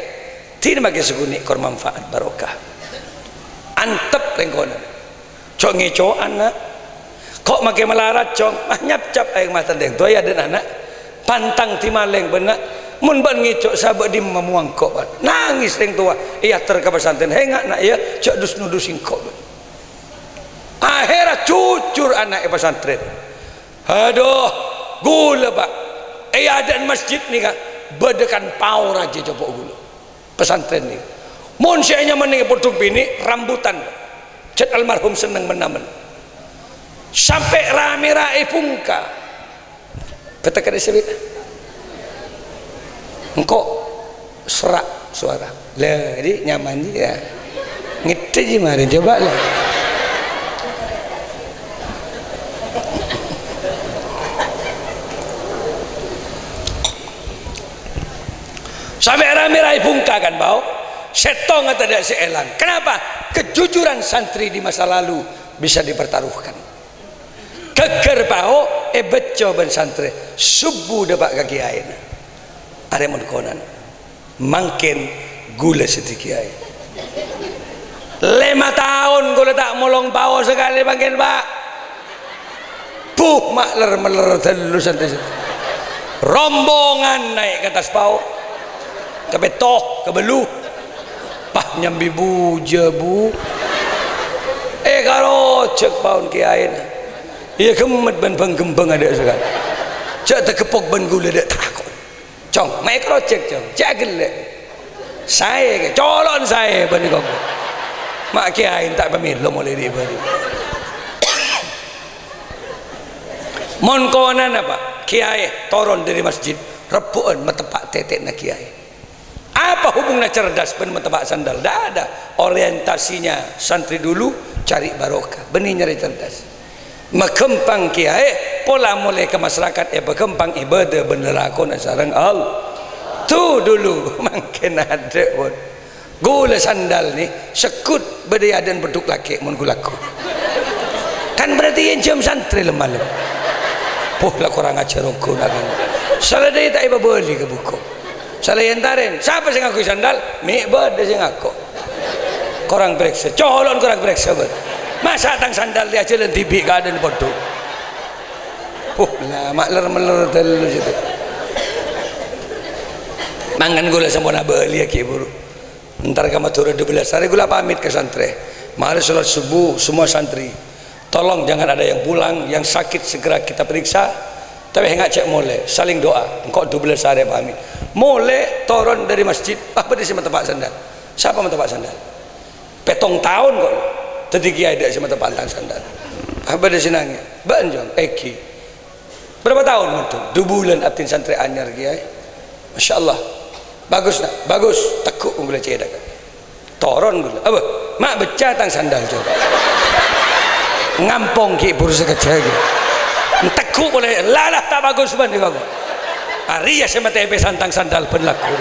tidak bagi seguni kor manfaat barokah antep rengkonan cok ngeco anak kok makai melarat cong mah nyap-cap aing mata deng tu ya dan anak pantang timaleng benak mun ban ngecok sabak di memuang kok nangis reng tua iya terka pesantren hengak nak ya cok dus nudusin kok akhirnya cucur anak pesantren aduh gula pak ada masjid nih kak bedekan power aja coba gula pesantren nih mun saya mening putuk bini rambutan cet almarhum seneng menamen sampai rame-rame pungka katakan disebut engkau serak suara lah jadi nyaman ya ngite gimana coba lah sampai rame-rame pungka kan bau setong atau tidak seelang kenapa kejujuran santri di masa lalu bisa dipertaruhkan keker bau beco ben santri subuh dapat kaki air ada mun konan mangkin gula sedikit air 5 tahun gula tak molong bau sekali mangkin pak makler meler telu santri rombongan naik ke atas bau kebetoh kebelu pah nyambi buja bu kalau cek paun kiai iya kemet ban penggembang ada sekali cek terkepok ban gula ada takut cong mai kalau cek cong cek gelek saya colon saya ban kau mak kiai tak pamit lo mulai di baru mon konan apa kiai turun dari masjid rebuan metepak tetek nak kiai apa hubungnya cerdas ben metebak sandal tidak ada orientasinya santri dulu cari barokah benih nyari cerdas makempang kiai pola mulai ke masyarakat berkembang ibadah benerakon sarang Allah tu dulu makin ada pun gula sandal ni sekut berdaya dan berduk laki mun gulaku kan berarti yang jam santri lemah lah kurang ajar rongku nakan salah dia tak iba beli ke buku salah entarin siapa sih ngaku sandal mikbad dia sih ngaku korang bereksa colon korang bereksa masa tang sandal dia aja dan tibi keadaan bodoh lah makler meler telu situ mangan gula sempurna beli ya kiburu ntar kamu turun 12 hari gula pamit ke santri mari sholat subuh semua santri tolong jangan ada yang pulang yang sakit segera kita periksa tapi enggak cek mulai saling doa engkau 12 hari pamit mulai turun dari masjid apa di sini tempat sandal siapa tempat sandal petong tahun kok tadi kiai ada sini tempat sandal apa di sini nangis banjong eki berapa tahun itu 2 bulan abtin santri anyar kiai masya Allah bagus nak bagus tekuk gula cedak turun gula apa mak becah tang sandal coba ngampong ki buru sekecil tekuk boleh lalah tak bagus ban di bagus hari ya sama TB santang sandal berlaku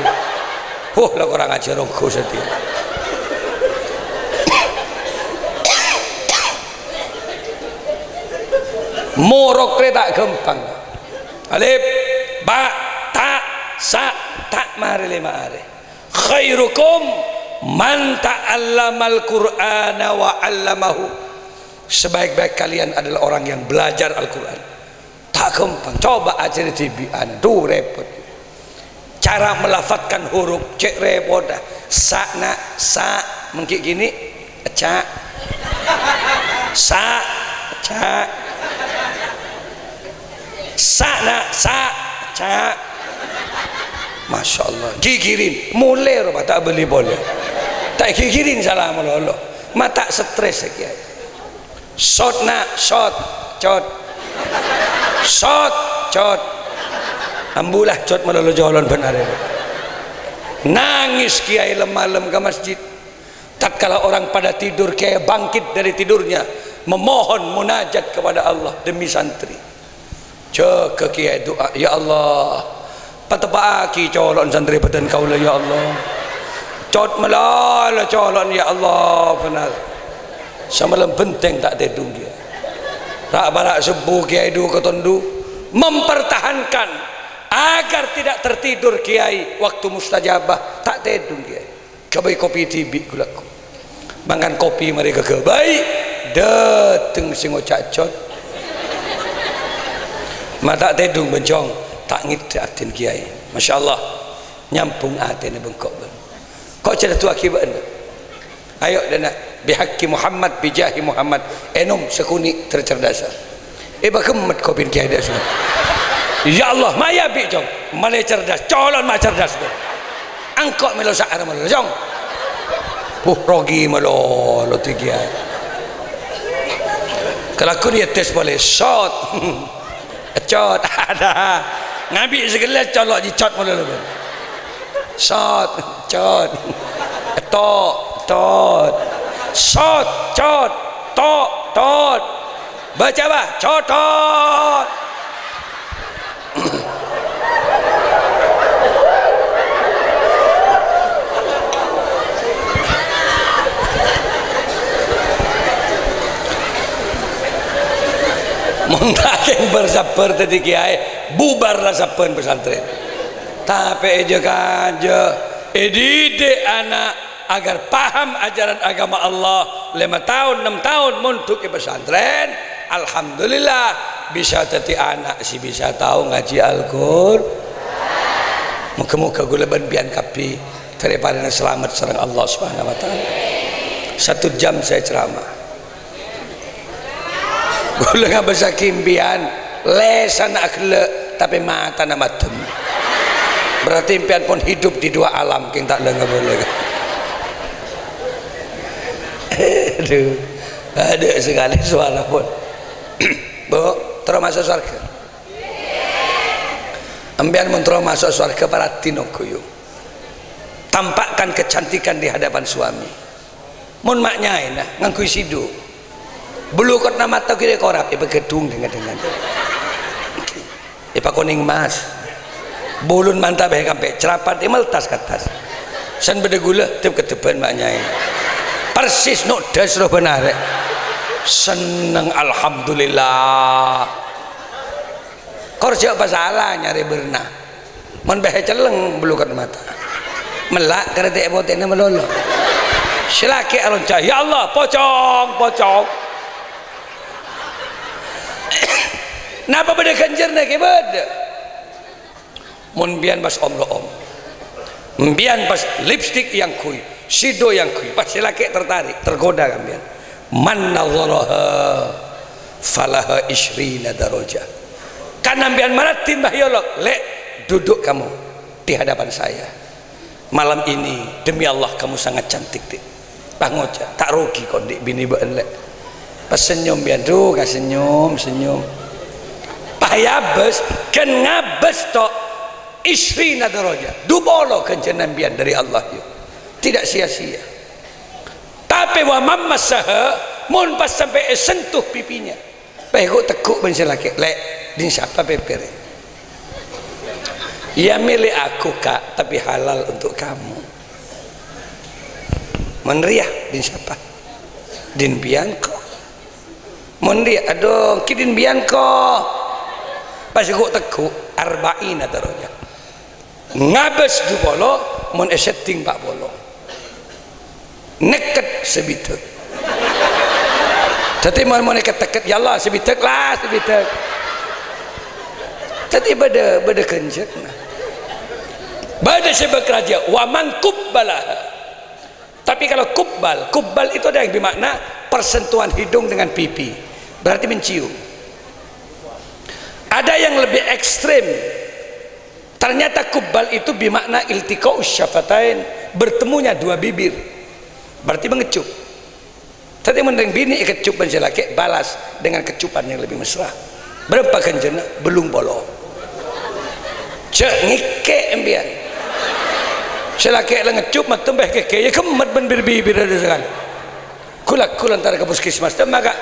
lah kurang ajar rongku setia morok tak gampang alif ba ta sa tak mari 5 hari khairukum man ta'allamal qur'ana wa 'allamahu sebaik-baik kalian adalah orang yang belajar Al-Quran tak gampang coba aja di TV aduh repot cara melafatkan huruf cek repot dah sa mengkik gini cak sa cak sa cak masya Allah gigirin mulai tak beli boleh tak kikirin salah melolo mata stres kiai shot nak shot cot shot cot ambulah cot melolo jalan benar itu nangis kiai lemah-lem ke masjid. Tatkala orang pada tidur kiai bangkit dari tidurnya memohon munajat kepada Allah demi santri. Ke kiai doa, ya Allah patebaki colon santri badan kaula ya Allah. Cot melala colon ya Allah benar. Semalam benteng tak tedung dia. Rak barak sebuh kiai du ketondu mempertahankan agar tidak tertidur kiai waktu mustajabah tak tedung kiai. Kebai kopi tibi gulaku. Makan kopi mereka kebai dateng sing ocak cot. Mata tedung bencong tak ngidatin kiai. Masya Allah nyampung hati ni bengkok ben. Kau cerita tu akibat anda. Ayo dan nak bihaki Muhammad bijahi Muhammad enum sekuni tercerdasa. Bagaimana kopi kiai dah semua. Ya Allah maya bi jong malai cerdas colon mak cerdas ben. Angkok melo sak ara melo jong. Rogi melo lo tiga. Kalau aku dia tes boleh shot. Cot ada. Ngambil segala colok di cot melo ben. Shot cot. Tot. Shot cot. Tot. Baca bah cotot. Muntaking bersabar tadi kiai bubarlah saben pesantren tapi aja didik anak agar paham ajaran agama Allah 5 tahun 6 tahun untuk ke pesantren. Alhamdulillah bisa tadi anak si bisa tahu ngaji Al-Qur'an. Muka-muka gula bian kapi daripada selamat serang Allah Subhanahu wa taala. 1 jam saya ceramah. Gula nggak bisa kimpian lesan akhle tapi mata nama tem berarti impian pun hidup di 2 alam king tak lengah boleh. Aduh ada sekali suara pun bu terus masuk surga ambian mun terus masuk surga para tinokuyu tampakkan kecantikan di hadapan suami mun maknyain nah ngangkui sidu bulu kot nama tau kira korap ipa gedung dengan ipa kuning mas bulun mantap sampai cerapat imal tas katas san beda gula tiap ketepan maknya persis no das roh benar seneng alhamdulillah korja apa salah nyari berenah mon behe celeng bulu kot mata melak karena tak boten melolo silaki alon cah ya Allah pocong napa beda kanjer nak beda mun bian pas om lo om bian pas lipstick yang kui sido yang kui pas laki tertarik tergoda kan bian man nazaraha falaha ishrina darajah karena bian maratin bahyolok lek duduk kamu di hadapan saya malam ini demi Allah kamu sangat cantik dik pangoja tak rugi kok dik bini beun lek pas senyum bian tuh ka senyum payabes kan ngabes tok isrina darajah dubolo kencenan bian dari Allah yuk tidak sia-sia tapi wa mammasaha mun pas sampai sentuh pipinya baik tekuk ben laki lek din siapa pepere ya milik aku kak tapi halal untuk kamu menriah din siapa din bian kok menriah aduh kidin bian kok pas gua tekuk arba'ina darajah ngabes du bolo mon setting pak bolo neket sebitek tapi mon neket teket ya Allah sebitek lah sebitek tapi beda kencet nah beda sebab raja wa man kubbalah tapi kalau kubbal itu ada yang bermakna persentuhan hidung dengan pipi berarti mencium. Ada yang lebih ekstrim ternyata kubbal itu bermakna iltiqa'us syafatain bertemunya 2 bibir berarti mengecup. Tadi mendeng bini kecup si laki balas dengan kecupan yang lebih mesra. Berapa kenjena belum bolong. Cek ngike embian. Si laki lah ngecup mat tembeh keke ya kemat ben bibir ada sekali. Kulak antara ke puskesmas dan maka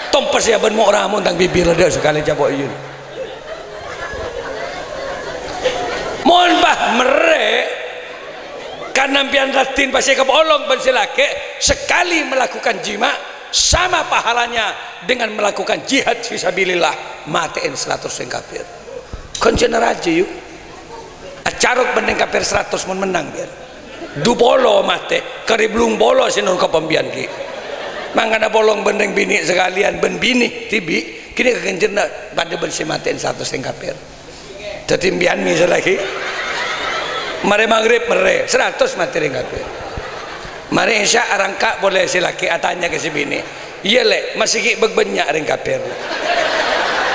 tompas ya ben mau orang tentang bibir ada sekali jabok yun. Mohon bah merek karena pian latin pasti kebolong ben si laki sekali melakukan jima sama pahalanya dengan melakukan jihad fisabilillah matiin 100 yang kafir. Koncener aja yuk acarok bendeng kafir 100 mun menang biar du bolo mate kari belum bolo sinur ke pembian ki mangana bolong bendeng bini sekalian ben bini tibi kini kekencerna pada bersih matiin 100 yang kafir tetimbian misal lagi mari maghrib mere 100 mati yang kafir mari isya arangka boleh si laki atanya ke si bini iya le masih ki begbenyak ring kafir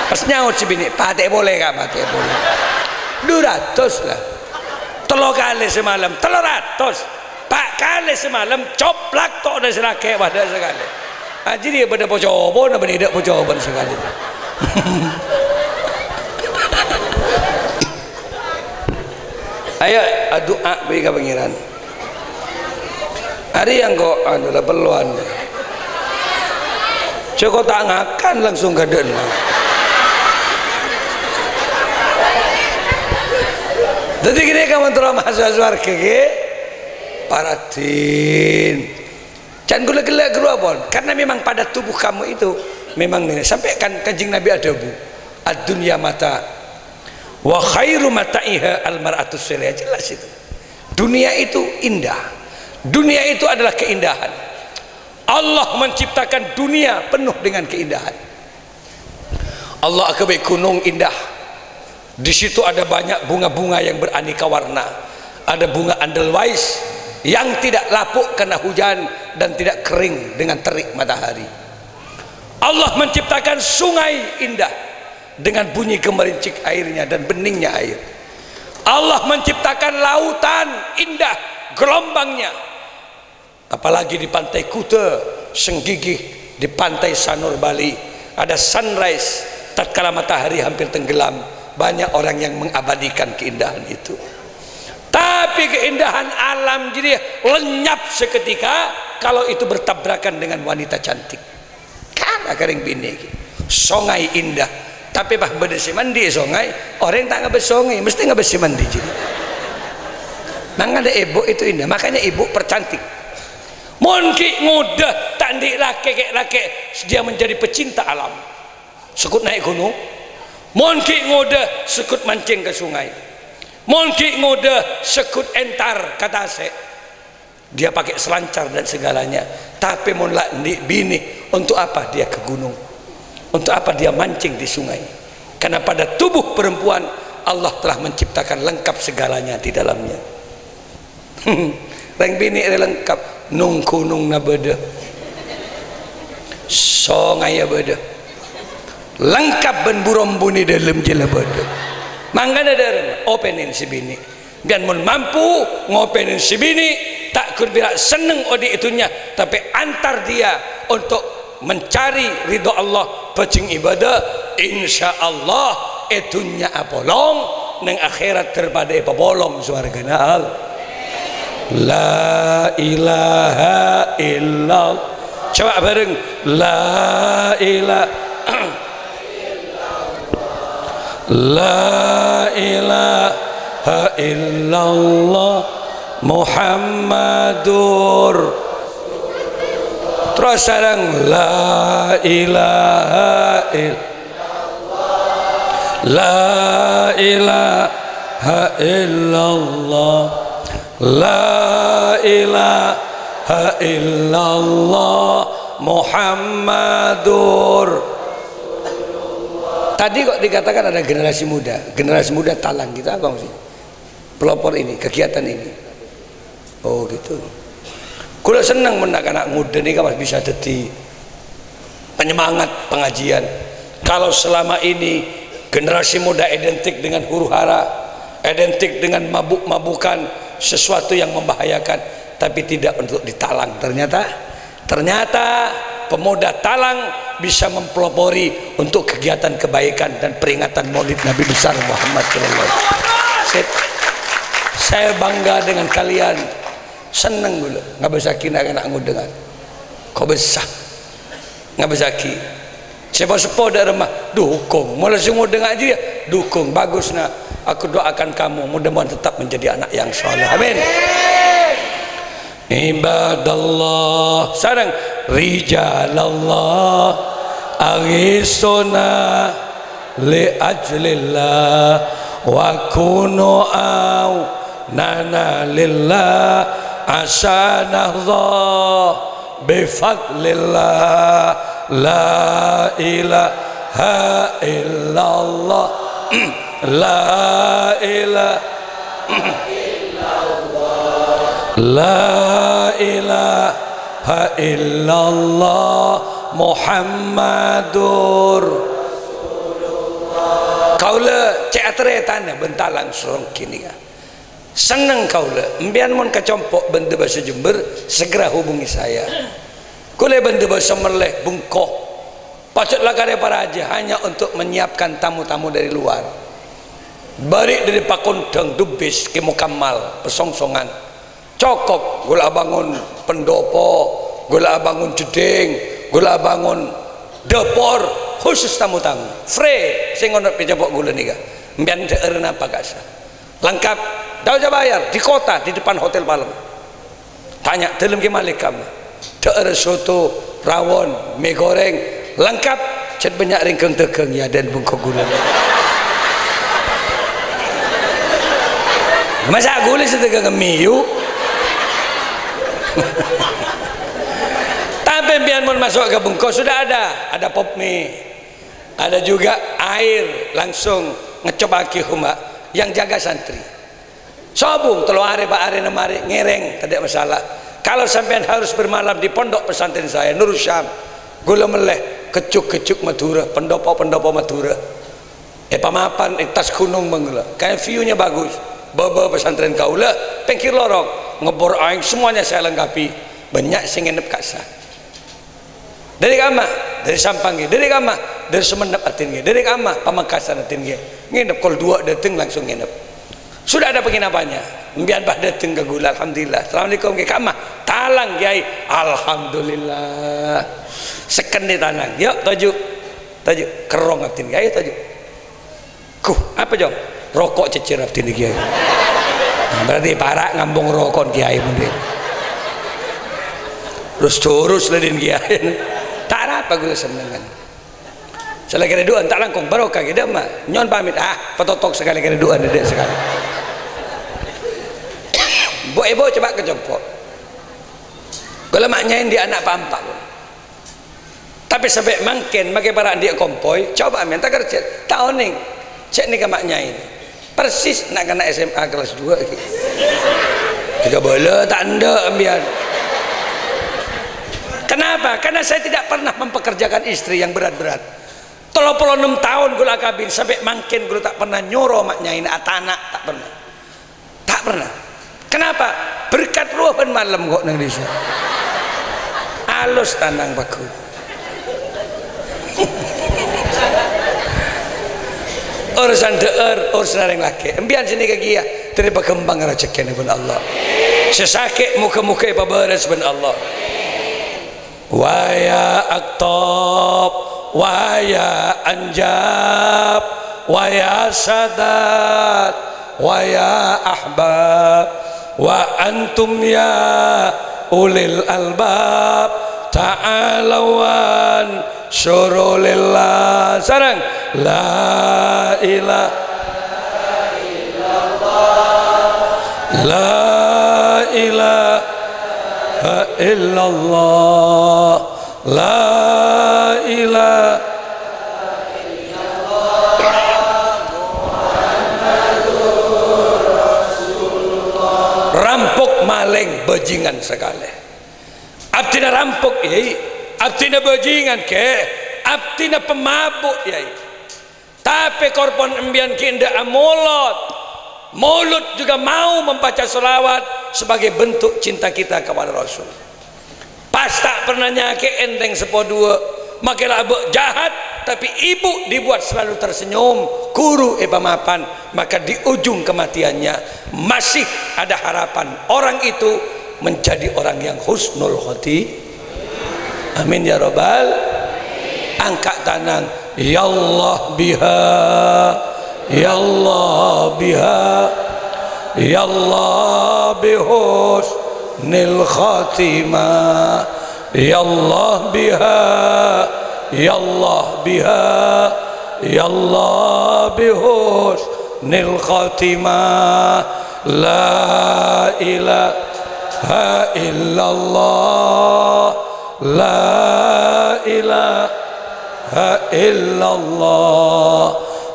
pas nyaut si bini pate boleh kak pate boleh 200 lah telur kali semalam 300 pak kali semalam coplak tok ada selake pada sekali jadi dia pada pocobo nak benda pocoban sekali ayo doa bagi ke pangeran hari yang kok adalah peluan coko tak ngakan langsung gaden jadi gini kamu turun masuk suarga ke paratin can gula-gula geruabon karena memang pada tubuh kamu itu memang ini sampai kan kanjeng Nabi ada bu ad-dunya mata wa khairu mata'iha al-mar'atus salihah jelas itu dunia itu indah dunia itu adalah keindahan Allah menciptakan dunia penuh dengan keindahan Allah akbar gunung indah di situ ada banyak bunga-bunga yang beraneka warna ada bunga Edelweiss yang tidak lapuk karena hujan dan tidak kering dengan terik matahari Allah menciptakan sungai indah dengan bunyi gemerincik airnya dan beningnya air Allah menciptakan lautan indah gelombangnya apalagi di pantai Kuta Senggigih di pantai Sanur Bali ada sunrise tatkala matahari hampir tenggelam banyak orang yang mengabadikan keindahan itu tapi keindahan alam jadi lenyap seketika kalau itu bertabrakan dengan wanita cantik kan akaring bini songai indah tapi bah bersih mandi songai orang tak ngebesongai mesti ngebesih mandi jadi makanya ibu itu indah makanya ibu percantik mungkin mudah tandik laki dia menjadi pecinta alam sekut naik gunung mungkin mudah sekut mancing ke sungai mungkin mudah sekut entar kata saya dia pakai selancar dan segalanya tapi mulai bini untuk apa dia ke gunung untuk apa dia mancing di sungai karena pada tubuh perempuan Allah telah menciptakan lengkap segalanya di dalamnya reng bini lengkap nung kunung na beda songai beda lengkap ben burom buni dalam jela beda mangga ada openin si bini biar mun mampu ngopenin si bini tak kurbira seneng odi itunya tapi antar dia untuk mencari ridho Allah pecing ibadah insya Allah itunya apolong neng akhirat terpada bolong suargana Allah la ilaha illallah coba bareng la ilaha la ilaha illallah Muhammadur terus sarang la ilaha illallah la ilaha illallah la ilaha illallah Muhammadur. Tadi kok dikatakan ada generasi muda talang kita apa sih pelopor ini kegiatan ini oh gitu kulo senang menak anak muda nih kan bisa jadi penyemangat pengajian kalau selama ini generasi muda identik dengan huru hara identik dengan mabuk-mabukan sesuatu yang membahayakan tapi tidak untuk ditalang. Ternyata pemuda Talang bisa mempelopori untuk kegiatan kebaikan dan peringatan Maulid Nabi besar Muhammad sallallahu alaihi wasallam. Saya bangga dengan kalian, seneng gula nggak besaki nak dengar kau besar nggak besaki sepo-sepo dari rumah dukung, mulai semua dengar aja ya dukung, bagus nak. Aku doakan kamu mudah-mudahan tetap menjadi anak yang soleh, amin. Ibadallah sarang rijalallah aghisuna li ajlillah wa kunu au nana lillah asanahza bifadlillah la ilaha illallah la ilaha la ilaha illallah Muhammadur Rasulullah. Kaula cek atre tanah Bentalang sorong kini kan. Seneng kaula mbian mun kacompok benda bahasa Jember segera hubungi saya. Kule benda bahasa Meleh Bungkoh. Pacutlah karya para haji hanya untuk menyiapkan tamu-tamu dari luar. Balik dari Pakondeng Dubis ke Mukamal pesongsongan. Cokok gula bangun pendopo, gula bangun jeding, gula bangun depor khusus tamu-tamu free sing ono pejabok gula nika mbian deureun apa kasa lengkap dah aja bayar di kota di depan hotel Palem tanya dalam ke malikam deur soto rawon mie goreng lengkap cet banyak ringkeng tegeng ya dan bungkuk gula masa gula setegeng mie yuk. Tapi biar mau masuk ke Bungkuk sudah ada pop mie, ada juga air langsung ngecobaki huma yang jaga santri. Sobung telu hari pak hari nemari ngereng tidak masalah. Kalau sampean harus bermalam di pondok pesantren saya Nur Syam, gula meleh kecuk Madura, pendopo Madura. Pamapan tas gunung menggula, kayak viewnya bagus. Baba pesantren kaula pengkir lorong. Ngebor aing semuanya saya lengkapi banyak sing nginep kasa dari kamar dari Sampang dari kamar dari Semenep atin dari kamar Pamekasan atin nginep kol dua dateng langsung nginep sudah ada penginapannya mbian bah dateng ke gula alhamdulillah assalamualaikum ke kamar Talang Kiai alhamdulillah seken di Talang yuk tajuk kerong atin Kiai tajuk apa jom rokok cecer atin Kiai. Berarti para ngambung rokok Kiai mungkin terus ledin Kiai tak apa gue senengan selagi kereduan tak langkung barokah kita mah nyon pamit petotok sekali kereduan dedek sekali ibu coba kejompok kalau maknyain di anak pampak tapi sampai mangken makai para dia kompoi coba minta kerja tahun nih cek nih ke maknyain persis nak kena SMA kelas 2 juga boleh tak anda ambian. Kenapa? Karena saya tidak pernah mempekerjakan istri yang berat-berat 36 tahun gula kabin sampai mangkin gula tak pernah nyuruh maknyain atanak tak pernah kenapa? Berkat ruh malam kok nang desa alus tanang baku urusan urusan yang laki embian sini ke gia dari berkembang rezeki pun Allah sesakit muka-muka pabaras pun Allah waya aktab waya anjab waya sadat waya ahbab wa antum ya ulil albab ta'alawan syurulillah sarang la ilaha illallah la ilaha illallah la ilaha illallah Muhammadur Rasulullah rampok maling bajingan sekali abdina rampok abdina bajingan ke abdina pemabuk tapi korban embian kinda mulut juga mau membaca selawat sebagai bentuk cinta kita kepada Rasul. Pas tak pernah nyake enteng sepo dua, makilah jahat tapi ibu dibuat selalu tersenyum, guru mapan, maka di ujung kematiannya masih ada harapan orang itu menjadi orang yang husnul khoti. Amin ya rabbal. Angkat tangan, ya Allah biha, ya Allah biha, ya Allah bihusnil khatimah, ya Allah biha, ya Allah biha, ya Allah bihusnil khatimah, la ilaha illallah, la ilaha illallah,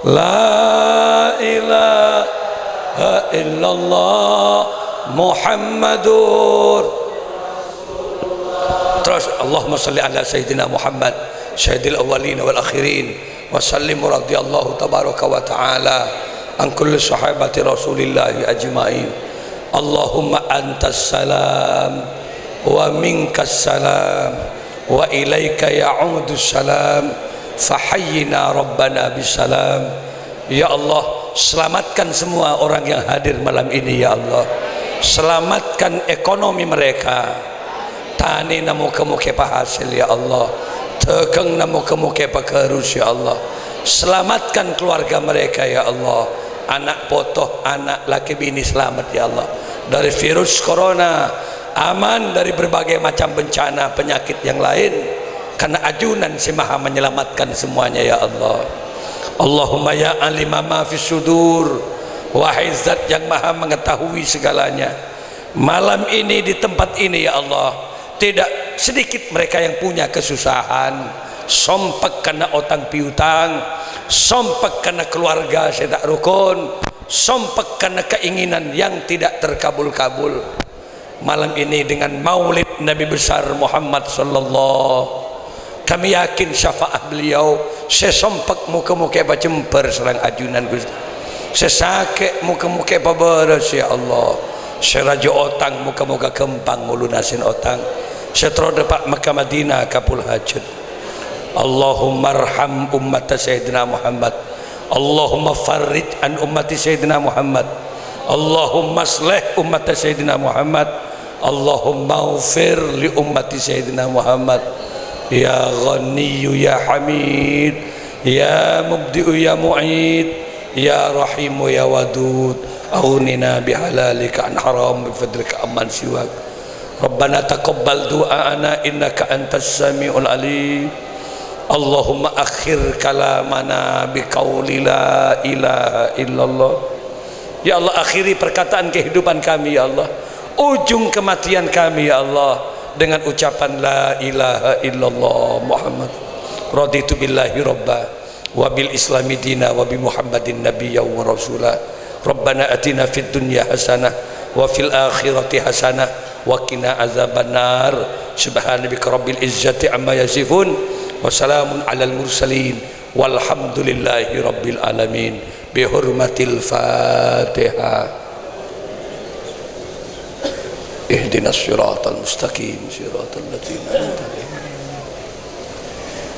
la ilaha illallah, Muhammadur. Terus Allahumma salli ala sayyidina Muhammad syahidil awwalin wal akhirin wa sallim radhiyallahu tabaraka wa ta'ala an kulli sahabati rasulillahi ajma'in. Allahumma antas salam wa minkas salam wa ilaika ya'udus salam fahayyina rabbana bisalam. Ya Allah, selamatkan semua orang yang hadir malam ini ya Allah. Selamatkan ekonomi mereka, tani namu kemuke hasil ya Allah, tegeng namu kemuke pakerus ya Allah. Selamatkan keluarga mereka ya Allah, anak potoh, anak laki bini selamat ya Allah dari virus corona, aman dari berbagai macam bencana penyakit yang lain, karena ajunan si maha menyelamatkan semuanya ya Allah. Allahumma ya alima ma fis sudur, wahai zat yang maha mengetahui segalanya, malam ini di tempat ini ya Allah tidak sedikit mereka yang punya kesusahan, sompek karena otang piutang, sompek karena keluarga saya tak rukun, sompek karena keinginan yang tidak terkabul-kabul. Malam ini dengan maulid Nabi besar Muhammad sallallahu, kami yakin syafaat beliau sesompek muka-muka bacemper serang ajunan Gusti, sesake muka-muka pabaras ya Allah, serajo otang muka-muka kempang ngulunasin otang, setroda Pak Mekah Madinah kapul hajat. Allahumma arham ummat Sayyidina Muhammad, Allahumma farrij an ummati Sayyidina Muhammad, Allahumma aslih ummat Sayyidina Muhammad, Allahumma ufir li ummati Sayyidina Muhammad. Ya Ghaniyu ya Hamid, ya Mubdi'u ya Mu'id, ya Rahimu ya Wadud, aghnina bihalalika an haram bifadlika amman siwak. Rabbana taqabbal du'ana innaka antas sami'ul alim. Allahumma akhir kalamana biqauli la ilaha illallah. Ya Allah, akhiri perkataan kehidupan kami ya Allah, ujung kematian kami ya Allah, dengan ucapan la ilaha illallah Muhammad. Raditu billahi rabba wa bil islami dina wa bi Muhammadin nabiyya wa rasula. Rabbana atina fid dunya hasanah wa fil akhirati hasanah wa qina azabannar. Subhanaka rabbil izzati amma yasifun wa salamun alal mursalin walhamdulillahi rabbil alamin. Bi hurmatil Fatihah. Ihdinas siratal mustaqim siratal ladzina an'amta 'alaihim.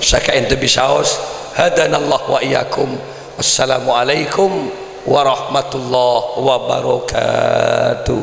Saka ente bisaos hadanallahu wa iyyakum. Assalamualaikum warahmatullahi wabarakatuh.